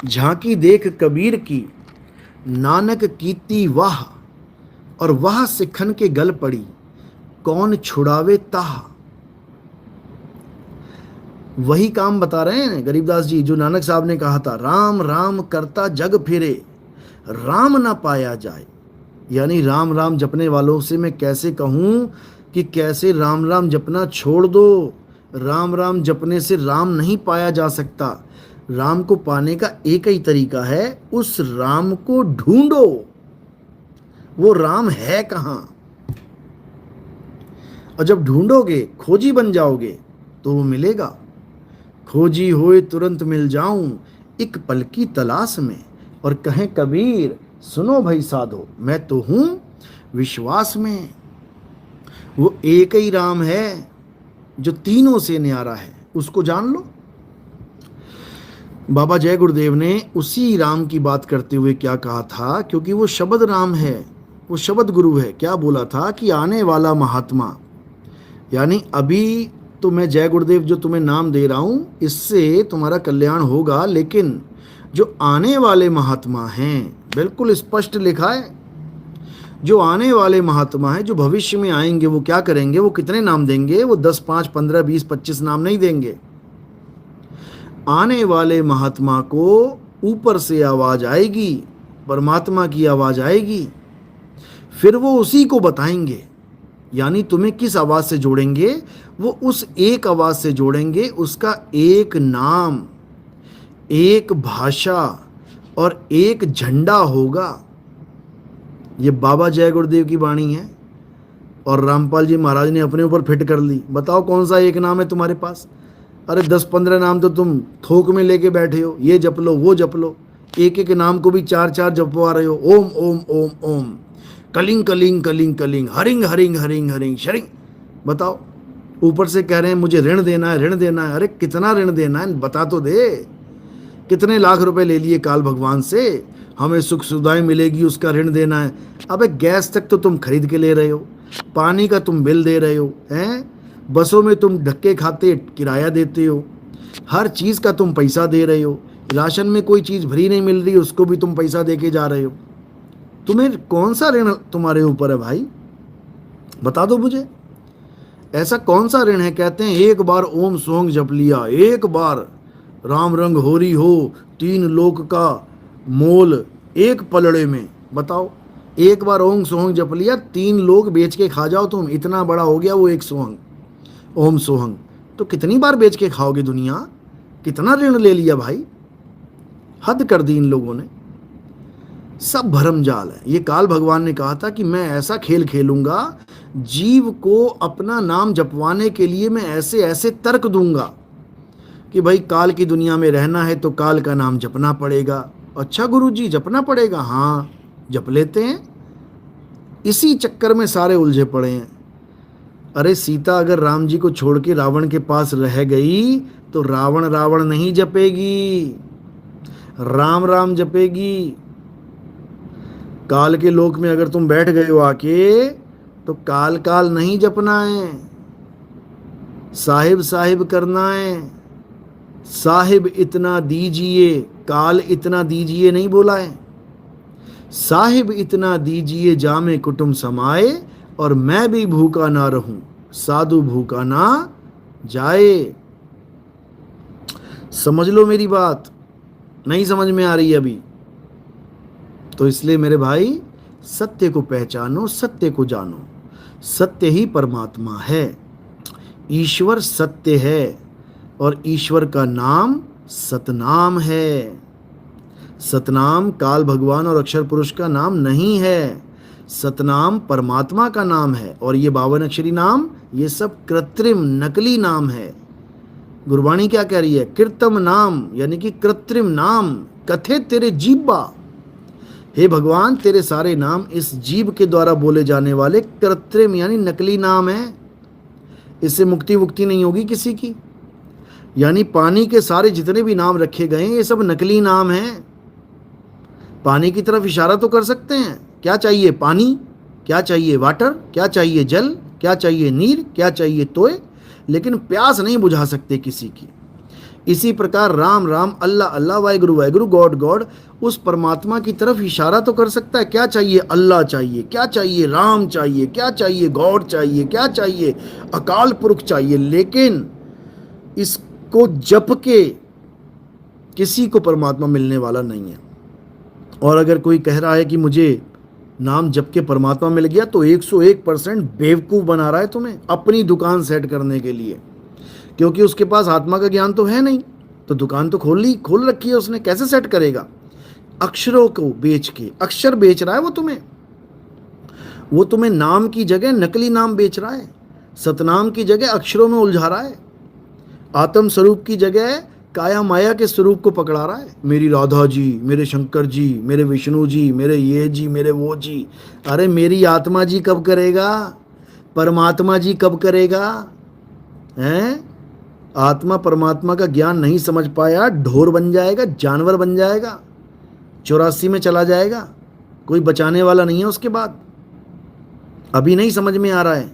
झांकी देख कबीर की, नानक कीती वाह, और वह सिखन के गल पड़ी, कौन छुड़ावे ताह। वही काम बता रहे हैं गरीबदास जी जो नानक साहब ने कहा था, राम राम करता जग फिरे, राम ना पाया जाए। यानी राम राम जपने वालों से मैं कैसे कहूं कि कैसे राम राम जपना छोड़ दो। राम राम जपने से राम नहीं पाया जा सकता। राम को पाने का एक ही तरीका है, उस राम को ढूंढो। वो राम है कहां? और जब ढूंढोगे, खोजी बन जाओगे, तो वो मिलेगा। खोजी होए तुरंत मिल जाऊं, एक पल की तलाश में। और कहें कबीर, सुनो भाई साधो, मैं तो हूं विश्वास में। वो एक ही राम है जो तीनों से न्यारा है, उसको जान लो। बाबा जय गुरुदेव ने उसी राम की बात करते हुए क्या कहा था, क्योंकि वो शब्द राम है, वो शब्द गुरु है। क्या बोला था कि आने वाला महात्मा, यानी अभी तो मैं जय गुरुदेव जो तुम्हें नाम दे रहा हूं, इससे तुम्हारा कल्याण होगा, लेकिन जो आने वाले महात्मा हैं, बिल्कुल स्पष्ट लिखा है, जो आने वाले महात्मा हैं, जो भविष्य में आएंगे, वो क्या करेंगे? वो कितने नाम देंगे? वो 10, 5, 15, 20, 25 नाम नहीं देंगे। आने वाले महात्मा को ऊपर से आवाज आएगी, परमात्मा की आवाज आएगी, फिर वो उसी को बताएंगे। यानी तुम्हें किस आवाज से जोड़ेंगे? वो उस एक आवाज से जोड़ेंगे, उसका एक नाम, एक भाषा और एक झंडा होगा। ये बाबा जय गुरुदेव की वाणी है और रामपाल जी महाराज ने अपने ऊपर फिट कर ली। बताओ कौन सा एक नाम है तुम्हारे पास? अरे 10-15 नाम तो तुम थोक में लेके बैठे हो, ये जप लो, वो जप लो। एक एक नाम को भी 4-4 जपवा रहे हो। ओम ओम ओम ओम, कलिंग कलिंग कलिंग कलिंग, हरिंग हरिंग हरिंग हरिंग शरिंग। बताओ, ऊपर से कह रहे हैं मुझे ऋण देना है, ऋण देना है। अरे कितना ऋण देना है, बता तो दे। कितने लाख रुपए ले लिए काल भगवान से, हमें सुख सुविधाएं मिलेगी, उसका ऋण देना है। अबे गैस तक तो तुम खरीद के ले रहे हो, पानी का तुम बिल दे रहे हो, हैं? बसों में तुम धक्के खाते किराया देते हो, हर चीज़ का तुम पैसा दे रहे हो। राशन में कोई चीज़ भरी नहीं मिल रही, उसको भी तुम पैसा दे के जा रहे हो। तुम्हें कौन सा ऋण तुम्हारे ऊपर है भाई? बता दो मुझे, ऐसा कौन सा ऋण है? कहते हैं एक बार ओम सोंग जप लिया, एक बार राम रंग होरी हो, 3 लोक का मोल एक पलड़े में। बताओ, एक बार ओम सोहंग जप लिया, 3 लोग बेच के खा जाओ तुम, इतना बड़ा हो गया वो एक सोहंग, ओम सोहंग। तो कितनी बार बेच के खाओगे दुनिया? कितना ऋण ले लिया भाई, हद कर दी इन लोगों ने। सब भरम जाल है। ये काल भगवान ने कहा था कि मैं ऐसा खेल खेलूंगा, जीव को अपना नाम जपवाने के लिए मैं ऐसे ऐसे तर्क दूंगा कि भाई काल की दुनिया में रहना है तो काल का नाम जपना पड़ेगा। अच्छा गुरुजी, जपना पड़ेगा? हाँ, जप लेते हैं। इसी चक्कर में सारे उलझे पड़े हैं। अरे सीता अगर राम जी को छोड़ के रावण के पास रह गई तो रावण रावण नहीं जपेगी, राम राम जपेगी। काल के लोक में अगर तुम बैठ गए हो आके, तो काल काल नहीं जपना है, साहिब साहिब करना है। साहिब इतना दीजिए, काल इतना दीजिए नहीं बोला है। साहिब इतना दीजिए जामे कुटुंब समाए, और मैं भी भूखा ना रहूं, साधु भूखा ना जाए। समझ लो मेरी बात, नहीं समझ में आ रही अभी? तो इसलिए मेरे भाई, सत्य को पहचानो, सत्य को जानो। सत्य ही परमात्मा है, ईश्वर सत्य है, और ईश्वर का नाम सतनाम है। सतनाम काल भगवान और अक्षर पुरुष का नाम नहीं है, सतनाम परमात्मा का नाम है। और ये 52 अक्षरी नाम, ये सब कृत्रिम नकली नाम है। गुरबाणी क्या कह रही है? कृत्रिम नाम, यानी कि कृत्रिम नाम, कथे तेरे जीवा। हे भगवान, तेरे सारे नाम इस जीव के द्वारा बोले जाने वाले कृत्रिम यानी नकली नाम है। इससे मुक्ति वुक्ति नहीं होगी किसी की। यानी पानी के सारे जितने भी नाम रखे गए हैं, ये सब नकली नाम हैं। पानी की तरफ इशारा तो कर सकते हैं, क्या चाहिए? पानी। क्या चाहिए? वाटर। क्या चाहिए? जल। क्या चाहिए? नीर। क्या चाहिए? तोय। लेकिन प्यास नहीं बुझा सकते किसी की। इसी प्रकार राम राम, अल्लाह अल्लाह, वाहिगुरु वाहिगुरु, गॉड गॉड, उस परमात्मा की तरफ इशारा तो कर सकता है। क्या चाहिए? अल्लाह चाहिए। क्या चाहिए? राम चाहिए। क्या चाहिए? गॉड चाहिए। क्या चाहिए? अकाल पुरख चाहिए। लेकिन इसको जप के किसी को परमात्मा मिलने वाला नहीं है। और अगर कोई कह रहा है कि मुझे नाम जप के परमात्मा मिल गया, तो 101% बेवकूफ़ बना रहा है तुम्हें अपनी दुकान सेट करने के लिए, क्योंकि उसके पास आत्मा का ज्ञान तो है नहीं। तो दुकान तो खोल रखी है उसने, कैसे सेट करेगा? अक्षरों को बेच के, अक्षर बेच रहा है वो तुम्हें नाम की जगह नकली नाम बेच रहा है, सतनाम की जगह अक्षरों में उलझा रहा है, आत्म स्वरूप की जगह काया माया के स्वरूप को पकड़ा रहा है। मेरी राधा जी, मेरे शंकर जी, मेरे विष्णु जी, मेरे ये जी, मेरे वो जी। अरे मेरी आत्मा जी कब करेगा? परमात्मा जी कब करेगा? हैं? आत्मा परमात्मा का ज्ञान नहीं समझ पाया, ढोर बन जाएगा, जानवर बन जाएगा, 84 में चला जाएगा, कोई बचाने वाला नहीं है उसके बाद। अभी नहीं समझ में आ रहा है,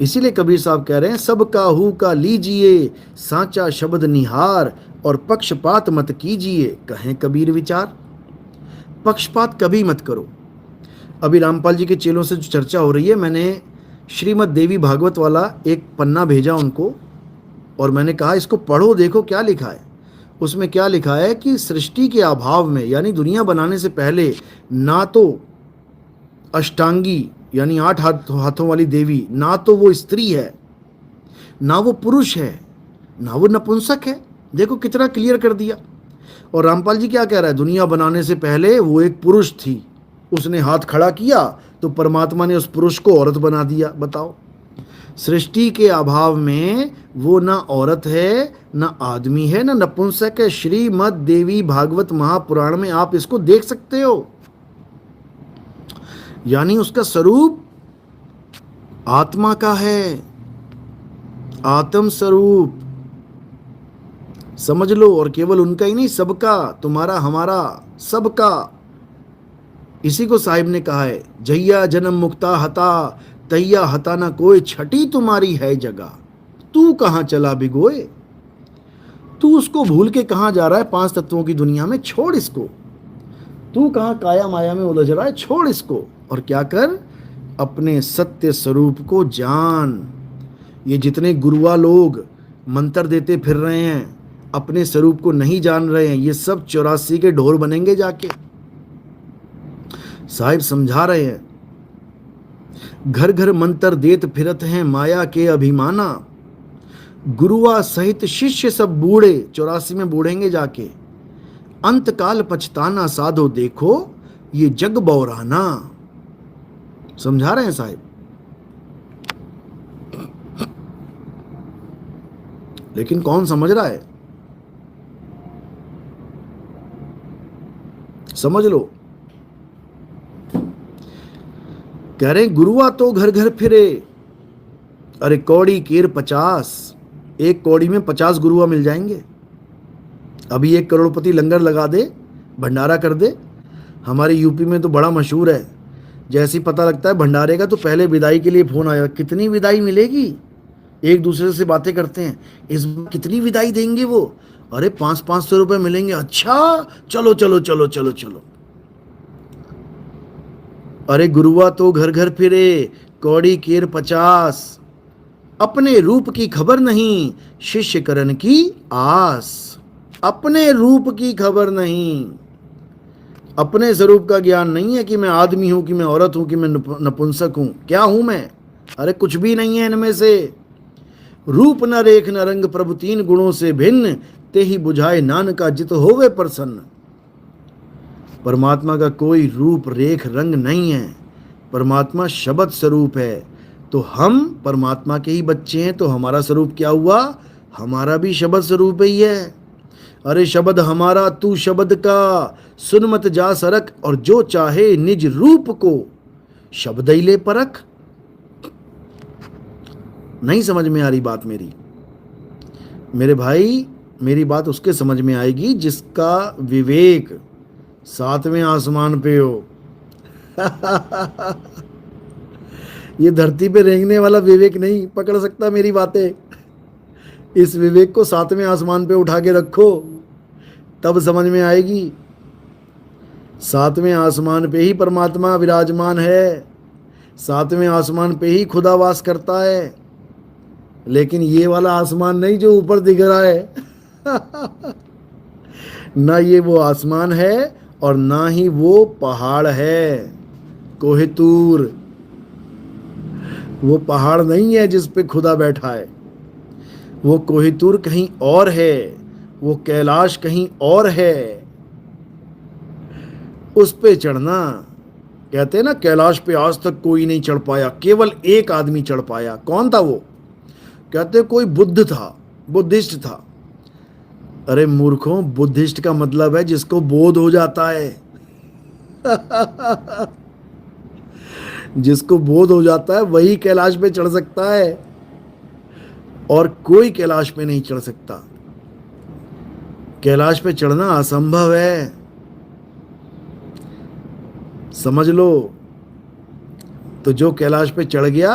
इसीलिए कबीर साहब कह रहे हैं, सब काहू का लीजिए सांचा शब्द निहार, और पक्षपात मत कीजिए, कहें कबीर विचार। पक्षपात कभी मत करो। अभी रामपाल जी के चेलों से जो चर्चा हो रही है, मैंने श्रीमद् देवी भागवत वाला एक पन्ना भेजा उनको, और मैंने कहा इसको पढ़ो, देखो क्या लिखा है। उसमें क्या लिखा है कि सृष्टि के अभाव में, यानी दुनिया बनाने से पहले, ना तो अष्टांगी यानी 8 हाथों वाली देवी, ना तो वो स्त्री है, ना वो पुरुष है, ना वो नपुंसक है। देखो कितना क्लियर कर दिया। और रामपाल जी क्या कह रहा है? दुनिया बनाने से पहले वो एक पुरुष थी, उसने हाथ खड़ा किया तो परमात्मा ने उस पुरुष को औरत बना दिया। बताओ, सृष्टि के अभाव में वो ना औरत है, ना आदमी है, ना नपुंसक है। श्रीमद् देवी भागवत महापुराण में आप इसको देख सकते हो। यानी उसका स्वरूप आत्मा का है, आत्म स्वरूप, समझ लो। और केवल उनका ही नहीं, सबका, तुम्हारा, हमारा, सबका। इसी को साहिब ने कहा है, जैया जन्म मुक्ता हता, तैया हता ना कोई, छठी तुम्हारी है जगह, तू कहां चला भिगोए। तू उसको भूल के कहां जा रहा है 5 तत्वों की दुनिया में? छोड़ इसको। तू कहां काया माया में उलझ रहा है? छोड़ इसको और क्या कर, अपने सत्य स्वरूप को जान। ये जितने गुरुआ लोग मंत्र देते फिर रहे हैं, अपने स्वरूप को नहीं जान रहे हैं, ये सब 84 के ढोर बनेंगे जाके। साहिब समझा रहे हैं, घर घर मंत्र देत फिरत हैं माया के अभिमाना, गुरुआ सहित शिष्य सब बूढ़े, 84 में बूढ़ेंगे जाके। अंतकाल पछताना साधो देखो, ये जग बौराना। समझा रहे हैं साहिब। लेकिन कौन समझ रहा है? समझ लो। कह रहे गुरुआ तो घर घर फिरे, अरे कौड़ी कीर 50, एक कौड़ी में 50 गुरुआ मिल जाएंगे। अभी एक करोड़पति लंगर लगा दे, भंडारा कर दे। हमारे यूपी में तो बड़ा मशहूर है, जैसे ही पता लगता है भंडारे का तो पहले विदाई के लिए फोन आएगा। कितनी विदाई मिलेगी? एक दूसरे से बातें करते हैं, इस बार कितनी विदाई देंगे वो? अरे 500-500 रुपए मिलेंगे। अच्छा, चलो चलो चलो चलो चलो। अरे गुरुआ तो घर घर फिरे, कौड़ी केर 50, अपने रूप की खबर नहीं, शिष्य करण की आस। अपने रूप की खबर नहीं, अपने स्वरूप का ज्ञान नहीं है कि मैं आदमी हूं, कि मैं औरत हूं, कि मैं नपुंसक हूं। क्या हूं मैं? अरे कुछ भी नहीं है इनमें से। रूप न रेख न रंग, प्रभु 3 गुणों से भिन्न, ते ही बुझाए नानका जित होवे प्रसन्न। परमात्मा का कोई रूप रेख रंग नहीं है, परमात्मा शब्द स्वरूप है। तो हम परमात्मा के ही बच्चे हैं, तो हमारा स्वरूप क्या हुआ? हमारा भी शब्द स्वरूप ही है। अरे शब्द हमारा, तू शब्द का, सुन मत जा सरक, और जो चाहे निज रूप को शब्द ही ले परख। नहीं समझ में आ रही बात मेरी? मेरे भाई, मेरी बात उसके समझ में आएगी जिसका विवेक 7वें आसमान पे हो। ये धरती पे रेंगने वाला विवेक नहीं पकड़ सकता मेरी बातें। इस विवेक को 7वें आसमान पे उठा के रखो, तब समझ में आएगी। 7वें आसमान पे ही परमात्मा विराजमान है, 7वें आसमान पे ही खुदा वास करता है। लेकिन ये वाला आसमान नहीं जो ऊपर दिख रहा है। ना ये वो आसमान है, और ना ही वो पहाड़ है कोहितूर। वो पहाड़ नहीं है जिस पे खुदा बैठा है, वो कोहितूर कहीं और है, वो कैलाश कहीं और है। उस पे चढ़ना, कहते हैं ना कैलाश पे आज तक कोई नहीं चढ़ पाया, केवल एक आदमी चढ़ पाया। कौन था वो? कहते कोई बुद्ध था, बुद्धिस्ट था। अरे मूर्खों, बुद्धिस्ट का मतलब है जिसको बोध हो जाता है। जिसको बोध हो जाता है वही कैलाश पे चढ़ सकता है, और कोई कैलाश पे नहीं चढ़ सकता। कैलाश पे चढ़ना असंभव है, समझ लो। तो जो कैलाश पे चढ़ गया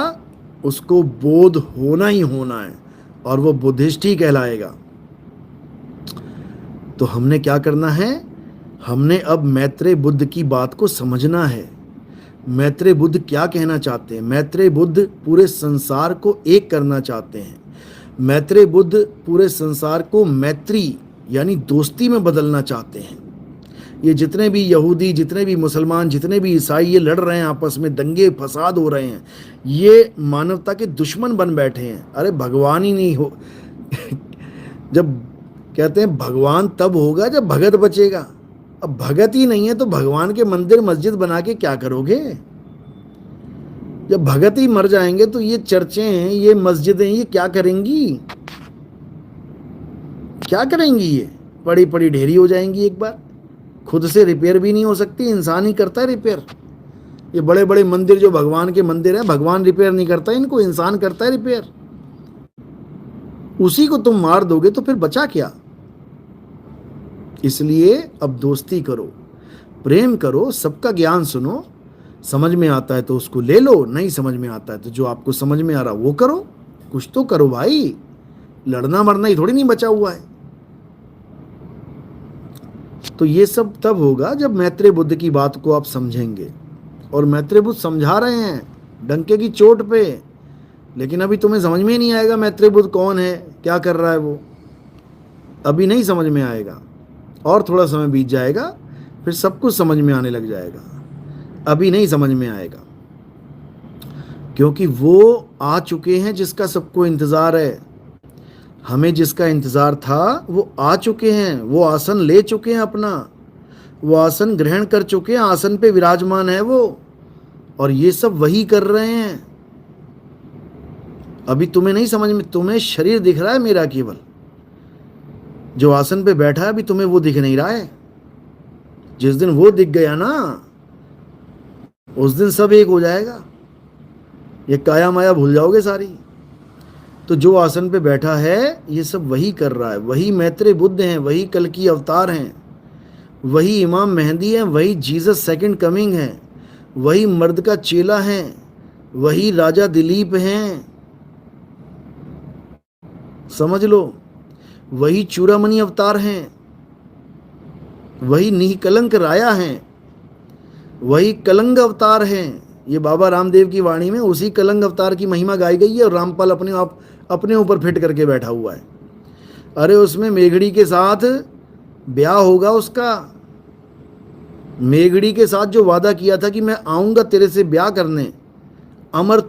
उसको बोध होना ही होना है, और वो बुद्धिस्ट ही कहलाएगा। तो हमने क्या करना है? हमने अब मैत्रेय बुद्ध की बात को समझना है। मैत्रेय बुद्ध क्या कहना चाहते हैं? मैत्रेय बुद्ध पूरे संसार को एक करना चाहते हैं। मैत्रेय बुद्ध पूरे संसार को मैत्री यानी दोस्ती में बदलना चाहते हैं। ये जितने भी यहूदी, जितने भी मुसलमान, जितने भी ईसाई ये लड़ रहे हैं, आपस में दंगे फसाद हो रहे हैं, ये मानवता के दुश्मन बन बैठे हैं। अरे भगवान ही नहीं हो जब कहते हैं भगवान तब होगा जब भगत बचेगा। अब भगत ही नहीं है तो भगवान के मंदिर मस्जिद बना के क्या करोगे? जब भगत ही मर जाएंगे तो ये चर्चें हैं, ये मस्जिदें, ये क्या करेंगी? क्या करेंगी? ये पड़ी पड़ी ढेरी हो जाएंगी। एक बार खुद से रिपेयर भी नहीं हो सकती, इंसान ही करता है रिपेयर। ये बड़े बड़े मंदिर जो भगवान के मंदिर हैं, भगवान रिपेयर नहीं करता इनको, इंसान करता है रिपेयर। उसी को तुम मार दोगे तो फिर बचा क्या? इसलिए अब दोस्ती करो, प्रेम करो, सबका ज्ञान सुनो। समझ में आता है तो उसको ले लो, नहीं समझ में आता है तो जो आपको समझ में आ रहा वो करो। कुछ तो करो भाई, लड़ना मरना ही थोड़ी नहीं बचा हुआ है। तो ये सब तब होगा जब मैत्रेय बुद्ध की बात को आप समझेंगे। और मैत्रेय बुद्ध समझा रहे हैं डंके की चोट पे, लेकिन अभी तुम्हें समझ में नहीं आएगा मैत्रेय बुद्ध कौन है, क्या कर रहा है वो। अभी नहीं समझ में आएगा, और थोड़ा समय बीत जाएगा फिर सब कुछ समझ में आने लग जाएगा। अभी नहीं समझ में आएगा, क्योंकि वो आ चुके हैं जिसका सबको इंतज़ार है। हमें जिसका इंतज़ार था वो आ चुके हैं, वो आसन ले चुके हैं अपना, वो आसन ग्रहण कर चुके हैं, आसन पे विराजमान है वो, और ये सब वही कर रहे हैं। अभी तुम्हें नहीं समझ में, तुम्हें शरीर दिख रहा है मेरा केवल, जो आसन पे बैठा है अभी तुम्हें वो दिख नहीं रहा है। जिस दिन वो दिख गया ना, उस दिन सब एक हो जाएगा, ये काया माया भूल जाओगे सारी। तो जो आसन पे बैठा है ये सब वही कर रहा है, वही मैत्रेय बुद्ध हैं, वही कल की अवतार हैं, वही इमाम मेहंदी हैं, वही जीसस सेकंड कमिंग हैं, वही मर्द का चेला हैं, वही राजा दिलीप हैं, समझ लो। वही चूड़ामणि अवतार हैं, वही निकलंक राया हैं, वही कलंग अवतार हैं। ये बाबा रामदेव की वाणी में उसी कलंग अवतार की महिमा गाई गई है, और रामपाल अपने ऊपर फिट करके बैठा हुआ है। अरे उसमें मेघड़ी के साथ ब्याह होगा उसका, मेघड़ी के साथ जो वादा किया था कि मैं आऊंगा तेरे से ब्याह करने, अमर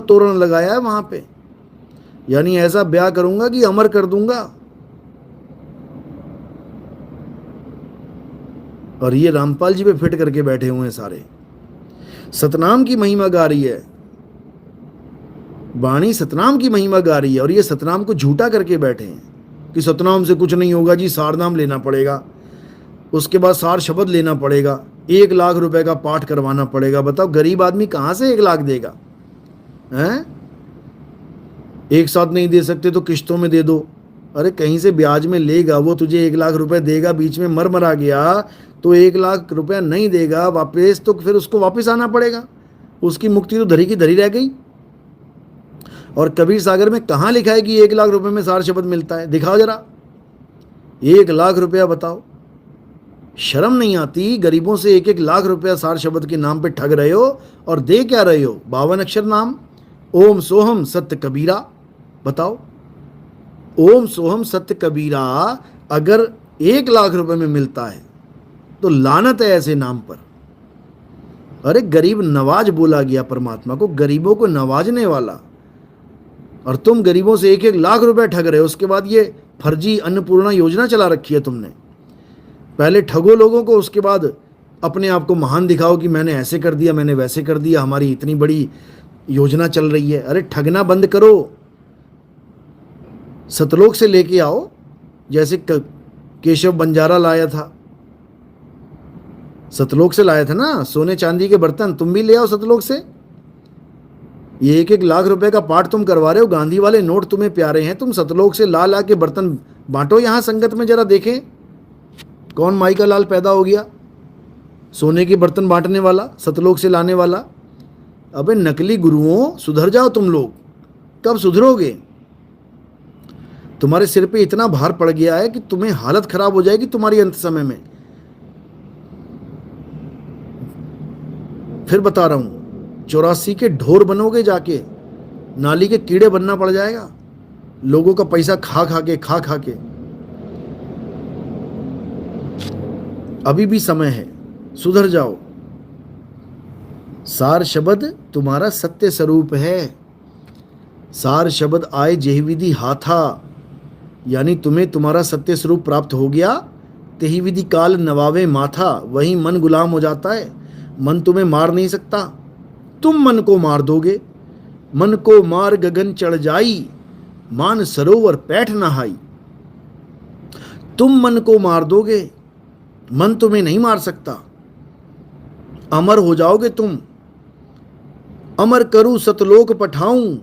तोरण लगाया है वहां पे, यानी ऐसा ब्याह करूंगा कि अमर कर दूंगा। और ये रामपाल जी पे फिट करके बैठे हुए हैं सारे। सतनाम की महिमा गा रही है वाणी, सतनाम की महिमा गा रही है, और ये सतनाम को झूठा करके बैठे हैं कि सतनाम से कुछ नहीं होगा जी, सारनाम लेना पड़ेगा, उसके बाद सार शब्द लेना पड़ेगा, 1 लाख रुपए का पाठ करवाना पड़ेगा। बताओ गरीब आदमी कहाँ से 1 लाख देगा? हैं? एक साथ नहीं दे सकते तो किश्तों में दे दो। अरे कहीं से ब्याज में लेगा वो, तुझे 1 लाख रुपए देगा, बीच में मर गया तो 1 लाख रुपया नहीं देगा वापस, तो फिर उसको वापस आना पड़ेगा, उसकी मुक्ति तो धरी की धरी रह गई। और कबीर सागर में कहाँ लिखा है कि 1 लाख रुपए में सार शब्द मिलता है? दिखाओ जरा 1 लाख रुपया, बताओ। शर्म नहीं आती? गरीबों से 1-1 लाख रुपया सार शब्द के नाम पे ठग रहे हो, और दे क्या रहे हो? 52 अक्षर नाम, ओम सोहम सत्य कबीरा। बताओ, ओम सोहम सत्य कबीरा अगर 1 लाख रुपए में मिलता है, तो लानत है ऐसे नाम पर। अरे गरीब नवाज बोला गया परमात्मा को, गरीबों को नवाजने वाला, और तुम गरीबों से 1-1 लाख रुपए ठग रहे हो। उसके बाद ये फर्जी अन्नपूर्णा योजना चला रखी है तुमने। पहले ठगो लोगों को, उसके बाद अपने आप को महान दिखाओ कि मैंने ऐसे कर दिया, मैंने वैसे कर दिया, हमारी इतनी बड़ी योजना चल रही है। अरे ठगना बंद करो, सतलोक से लेके आओ, जैसे केशव बंजारा लाया था, सतलोक से लाया था ना सोने चांदी के बर्तन, तुम भी ले आओ सतलोक से। ये 1-1 लाख रुपए का पाठ तुम करवा रहे हो, गांधी वाले नोट तुम्हें प्यारे हैं, तुम सतलोक से ला ला के बर्तन बांटो यहां संगत में, जरा देखें कौन माई का लाल पैदा हो गया, सोने के बर्तन बांटने वाला, सतलोक से लाने वाला। अबे नकली गुरुओं, सुधर जाओ तुम लोग, कब सुधरोगे? तुम्हारे सिर पे इतना भार पड़ गया है कि तुम्हें हालत खराब हो जाएगी तुम्हारी अंत समय में। फिर बता रहा हूं, 84 के ढोर बनोगे, जाके नाली के कीड़े बनना पड़ जाएगा, लोगों का पैसा खा खा के। अभी भी समय है, सुधर जाओ। सार शब्द तुम्हारा सत्य स्वरूप है। सार शब्द आए जेहि विधि हाथा, यानी तुम्हें तुम्हारा सत्य स्वरूप प्राप्त हो गया। तेहि विधि काल नवावे माथा, वही मन गुलाम हो जाता है। मन तुम्हें मार नहीं सकता, तुम मन को मार दोगे। मन को मार गगन चढ़ जाई, मान सरोवर पैठ नहाई। तुम मन को मार दोगे, मन तुम्हें नहीं मार सकता। अमर हो जाओगे तुम। अमर करूं सतलोक पठाऊं,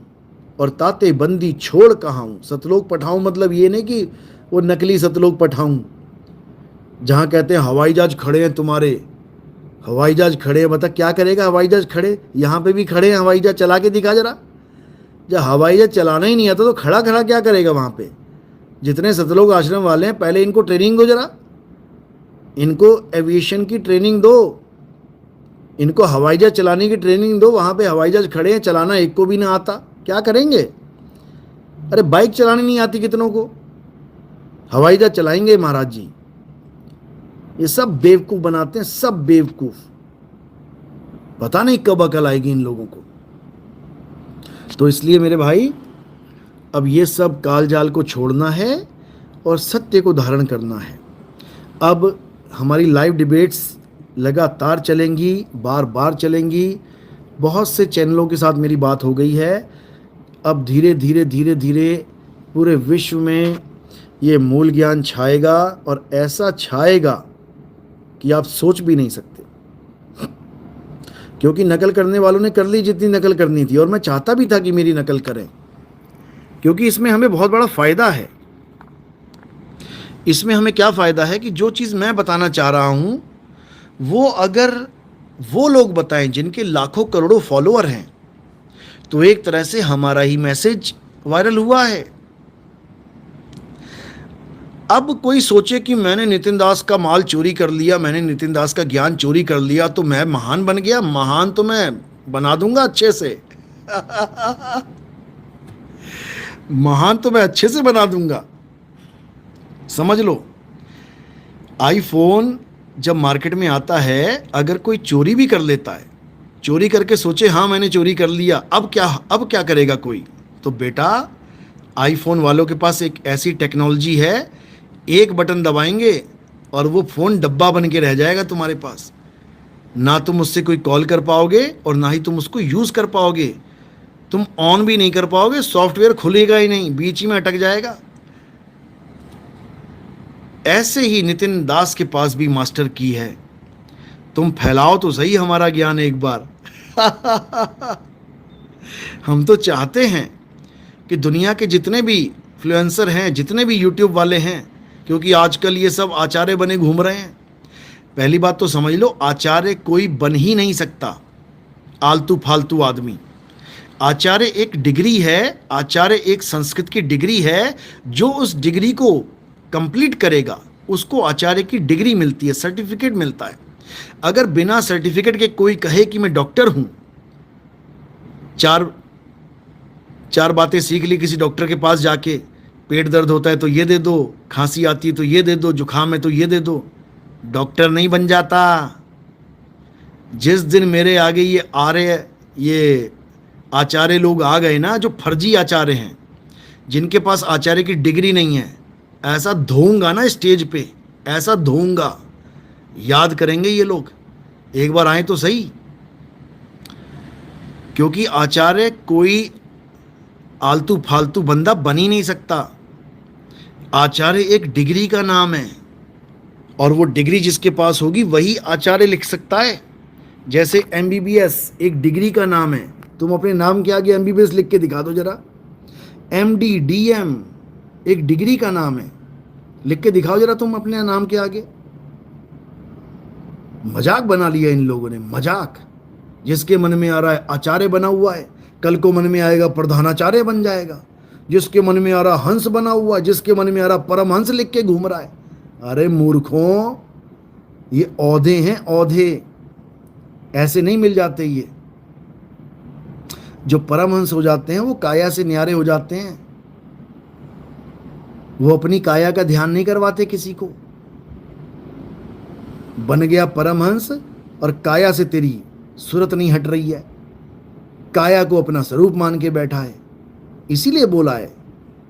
और ताते बंदी छोड़ कहाऊं। सतलोक पठाऊं मतलब ये नहीं कि वो नकली सतलोक पठाऊं, जहां कहते हैं हवाई जहाज खड़े हैं तुम्हारे, हवाई जहाज खड़े हैं। बता क्या करेगा हवाई जहाज खड़े? यहां पे भी खड़े हैं, हवाई जहाज चला के दिखा जरा। जब हवाई जहाज चलाना ही नहीं आता तो खड़ा खड़ा क्या करेगा वहां पे? जितने सतलोक आश्रम वाले हैं, पहले इनको ट्रेनिंग दो जरा, इनको एविएशन की ट्रेनिंग दो, इनको हवाई जहाज चलाने की ट्रेनिंग दो। वहां पे हवाई जहाज खड़े हैं, चलाना एक को भी ना आता, क्या करेंगे? अरे बाइक चलानी नहीं आती कितनों को, हवाई जहाज चलाएंगे महाराज जी। ये सब बेवकूफ बनाते हैं, सब बेवकूफ। पता नहीं कब अकल आएगी इन लोगों को। तो इसलिए मेरे भाई, अब ये सब काल जाल को छोड़ना है और सत्य को धारण करना है। अब हमारी लाइव डिबेट्स लगातार चलेंगी, बार बार चलेंगी। बहुत से चैनलों के साथ मेरी बात हो गई है। अब धीरे धीरे पूरे विश्व में ये मूल ज्ञान छाएगा, और ऐसा छाएगा कि आप सोच भी नहीं सकते। क्योंकि नकल करने वालों ने कर ली जितनी नकल करनी थी, और मैं चाहता भी था कि मेरी नकल करें, क्योंकि इसमें हमें बहुत बड़ा फ़ायदा है। इसमें हमें क्या फ़ायदा है कि जो चीज़ मैं बताना चाह रहा हूँ, वो अगर वो लोग बताएं जिनके लाखों करोड़ों फॉलोअर हैं, तो एक तरह से हमारा ही मैसेज वायरल हुआ है। अब कोई सोचे कि मैंने नितिन दास का माल चोरी कर लिया, मैंने नितिन दास का ज्ञान चोरी कर लिया, तो मैं महान बन गया। महान तो मैं बना दूंगा अच्छे से महान तो मैं अच्छे से बना दूंगा, समझ लो। आईफोन जब मार्केट में आता है, अगर कोई चोरी भी कर लेता है, चोरी करके सोचे हाँ मैंने चोरी कर लिया, अब क्या करेगा कोई? तो बेटा, आईफोन वालों के पास एक ऐसी टेक्नोलॉजी है, एक बटन दबाएंगे और वो फ़ोन डब्बा बन के रह जाएगा तुम्हारे पास। ना तुम उससे कोई कॉल कर पाओगे और ना ही तुम उसको यूज़ कर पाओगे। तुम ऑन भी नहीं कर पाओगे, सॉफ्टवेयर खुलेगा ही नहीं, बीच ही में अटक जाएगा। ऐसे ही नितिन दास के पास भी मास्टर की है। तुम फैलाओ तो सही हमारा ज्ञान एक बार हम तो चाहते हैं कि दुनिया के जितने भी इन्फ्लुएंसर हैं, जितने भी यूट्यूब वाले हैं, क्योंकि आजकल ये सब आचार्य बने घूम रहे हैं। पहली बात तो समझ लो, आचार्य कोई बन ही नहीं सकता, आलतू फालतू आदमी। आचार्य एक डिग्री है, आचार्य एक संस्कृत की डिग्री है। जो उस डिग्री को कंप्लीट करेगा उसको आचार्य की डिग्री मिलती है, सर्टिफिकेट मिलता है। अगर बिना सर्टिफिकेट के कोई कहे कि मैं डॉक्टर हूं, चार बातें सीख ली किसी डॉक्टर के पास जाके, पेट दर्द होता है तो ये दे दो, खांसी आती है तो ये दे दो, जुकाम है तो ये दे दो। डॉक्टर नहीं बन जाता। जिस दिन मेरे आगे ये आचार्य लोग आ गए ना, जो फर्जी आचार्य हैं, जिनके पास आचार्य की डिग्री नहीं है, ऐसा धोऊंगा ना स्टेज पे, ऐसा धोऊंगा, याद करेंगे ये लोग, एक बार आए तो सही। क्योंकि आचार्य कोई आलतू फालतू बंदा बन ही नहीं सकता। आचार्य एक डिग्री का नाम है, और वो डिग्री जिसके पास होगी वही आचार्य लिख सकता है। जैसे MBBS एक डिग्री का नाम है, तुम अपने नाम के आगे MBBS लिख के दिखा दो जरा। MD DM एक डिग्री का नाम है, लिख के दिखाओ जरा तुम अपने नाम के आगे। मजाक बना लिया इन लोगों ने, मजाक। जिसके मन में आ रहा है आचार्य बना हुआ है, कल को मन में आएगा प्रधानाचार्य बन जाएगा। जिसके मन में आ रहा हंस बना हुआ, जिसके मन में आ रहा परमहंस लिख के घूम रहा है। अरे मूर्खों, ये औधे हैं, औधे, ऐसे नहीं मिल जाते। ये जो परमहंस हो जाते हैं वो काया से न्यारे हो जाते हैं। वो अपनी काया का ध्यान नहीं करवाते किसी को। बन गया परमहंस और काया से तेरी सूरत नहीं हट रही है, काया को अपना स्वरूप मान के बैठा है। इसीलिए बोला है,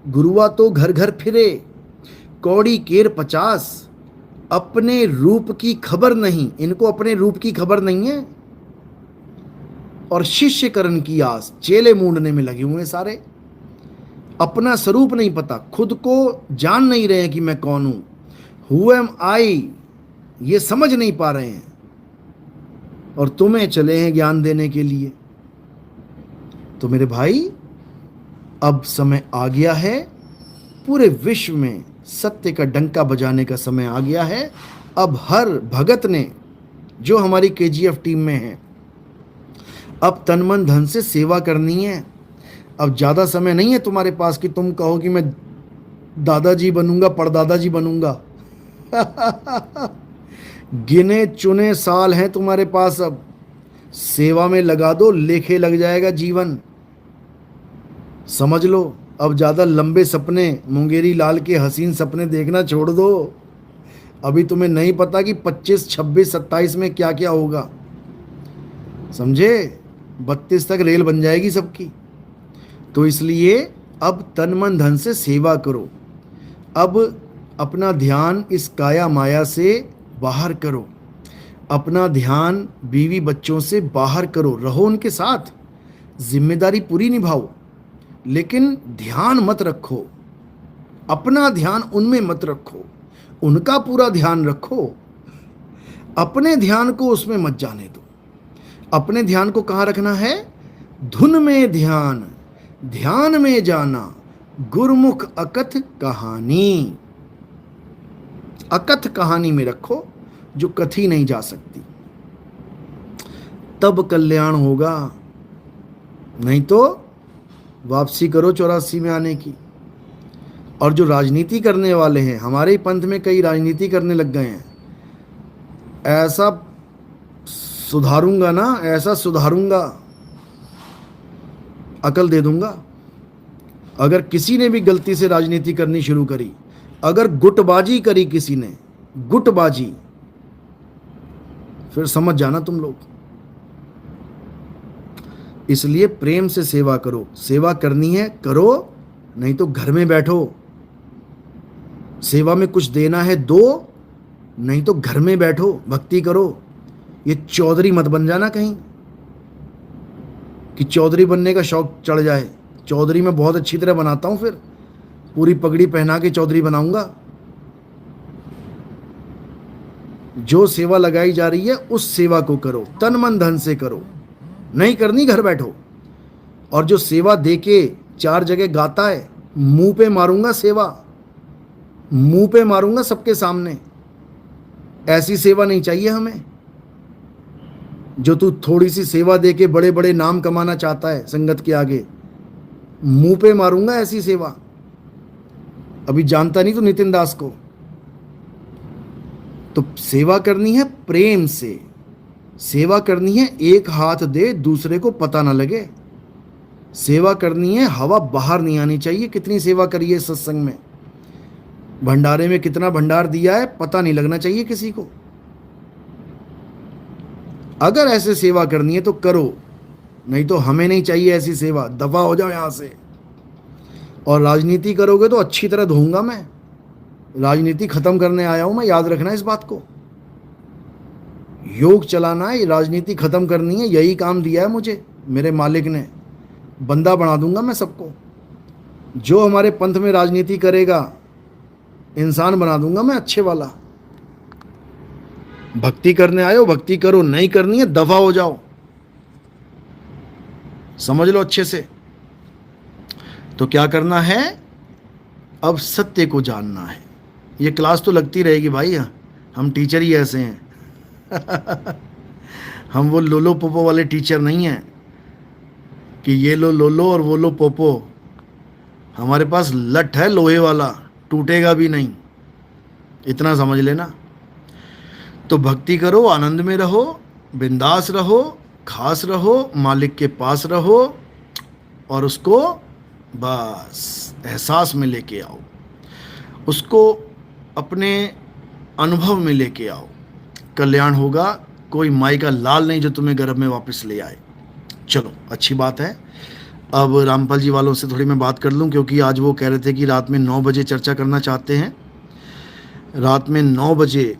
गुरुआ तो घर घर फिरे, कौड़ी केर 50, अपने रूप की खबर नहीं। इनको अपने रूप की खबर नहीं है, और शिष्यकरण की आस, चेले मूंढने में लगे हुए सारे। अपना स्वरूप नहीं पता, खुद को जान नहीं रहे कि मैं कौन हूं, हु एम आई, ये समझ नहीं पा रहे हैं। और तुम्हें चले हैं ज्ञान देने के लिए। तो मेरे भाई, अब समय आ गया है, पूरे विश्व में सत्य का डंका बजाने का समय आ गया है। अब हर भगत ने, जो हमारी KGF टीम में है, अब तन मन धन से सेवा करनी है। अब ज़्यादा समय नहीं है तुम्हारे पास कि तुम कहो कि मैं दादाजी बनूंगा, परदादाजी बनूंगा। गिने चुने साल हैं तुम्हारे पास। अब सेवा में लगा दो, लेखे लग जाएगा जीवन, समझ लो। अब ज़्यादा लंबे सपने, मुंगेरी लाल के हसीन सपने देखना छोड़ दो। अभी तुम्हें नहीं पता कि 25, 26, 27 में क्या क्या होगा, समझे। 32 तक रेल बन जाएगी सबकी। तो इसलिए अब तन मन धन से सेवा करो। अब अपना ध्यान इस काया माया से बाहर करो, अपना ध्यान बीवी बच्चों से बाहर करो। रहो उनके साथ, जिम्मेदारी पूरी निभाओ, लेकिन ध्यान मत रखो, अपना ध्यान उनमें मत रखो, उनका पूरा ध्यान रखो। अपने ध्यान को उसमें मत जाने दो। अपने ध्यान को कहाँ रखना है? धुन में ध्यान, ध्यान में जाना, गुरमुख अकथ कहानी। अकथ कहानी में रखो, जो कथी नहीं जा सकती, तब कल्याण होगा। नहीं तो वापसी करो 84 में आने की। और जो राजनीति करने वाले हैं, हमारे ही पंथ में कई राजनीति करने लग गए हैं। ऐसा सुधारूंगा ना, ऐसा सुधारूंगा, अकल दे दूंगा। अगर किसी ने भी गलती से राजनीति करनी शुरू करी, अगर गुटबाजी करी किसी ने, गुटबाजी, फिर समझ जाना तुम लोग। इसलिए प्रेम से सेवा करो। सेवा करनी है करो, नहीं तो घर में बैठो। सेवा में कुछ देना है दो, नहीं तो घर में बैठो, भक्ति करो। ये चौधरी मत बन जाना कहीं कि चौधरी बनने का शौक चढ़ जाए। चौधरी मैं बहुत अच्छी तरह बनाता हूं, फिर पूरी पगड़ी पहना के चौधरी बनाऊंगा। जो सेवा लगाई जा रही है उस सेवा को करो, तन मन धन से करो। नहीं करनी, घर बैठो। और जो सेवा देके 4 जगह गाता है, मुंह पे मारूंगा सेवा, मुंह पे मारूंगा सबके सामने। ऐसी सेवा नहीं चाहिए हमें। जो तू थोड़ी सी सेवा देके बड़े बड़े नाम कमाना चाहता है संगत के आगे, मुंह पे मारूंगा ऐसी सेवा। अभी जानता नहीं तू नितिन दास को। तो सेवा करनी है प्रेम से, सेवा करनी है एक हाथ दे दूसरे को पता ना लगे। सेवा करनी है, हवा बाहर नहीं आनी चाहिए। कितनी सेवा करी है सत्संग में, भंडारे में कितना भंडार दिया है पता नहीं लगना चाहिए किसी को। अगर ऐसे सेवा करनी है तो करो, नहीं तो हमें नहीं चाहिए ऐसी सेवा, दफा हो जाओ यहां से। और राजनीति करोगे तो अच्छी तरह धोऊंगा मैं, राजनीति खत्म करने आया हूं मैं, याद रखना इस बात को। योग चलाना है, राजनीति खत्म करनी है, यही काम दिया है मुझे मेरे मालिक ने। बंदा बना दूंगा मैं सबको, जो हमारे पंथ में राजनीति करेगा इंसान बना दूंगा मैं अच्छे वाला। भक्ति करने आए हो भक्ति करो, नहीं करनी है दफा हो जाओ, समझ लो अच्छे से। तो क्या करना है, अब सत्य को जानना है। ये क्लास तो लगती रहेगी भाई, हम टीचर ही ऐसे हैं हम वो लोलो पोपो वाले टीचर नहीं हैं कि ये लो लोलो और वो लो पोपो। हमारे पास लठ है लोहे वाला, टूटेगा भी नहीं, इतना समझ लेना। तो भक्ति करो, आनंद में रहो, बिंदास रहो, खास रहो, मालिक के पास रहो और उसको बस एहसास में लेके आओ, उसको अपने अनुभव में लेके आओ। कल्याण होगा, कोई माई का लाल नहीं जो तुम्हें गर्भ में वापस ले आए। चलो अच्छी बात है। अब रामपाल जी वालों से थोड़ी मैं बात कर लूं, क्योंकि आज वो कह रहे थे कि रात में 9 बजे चर्चा करना चाहते हैं। रात में 9 बजे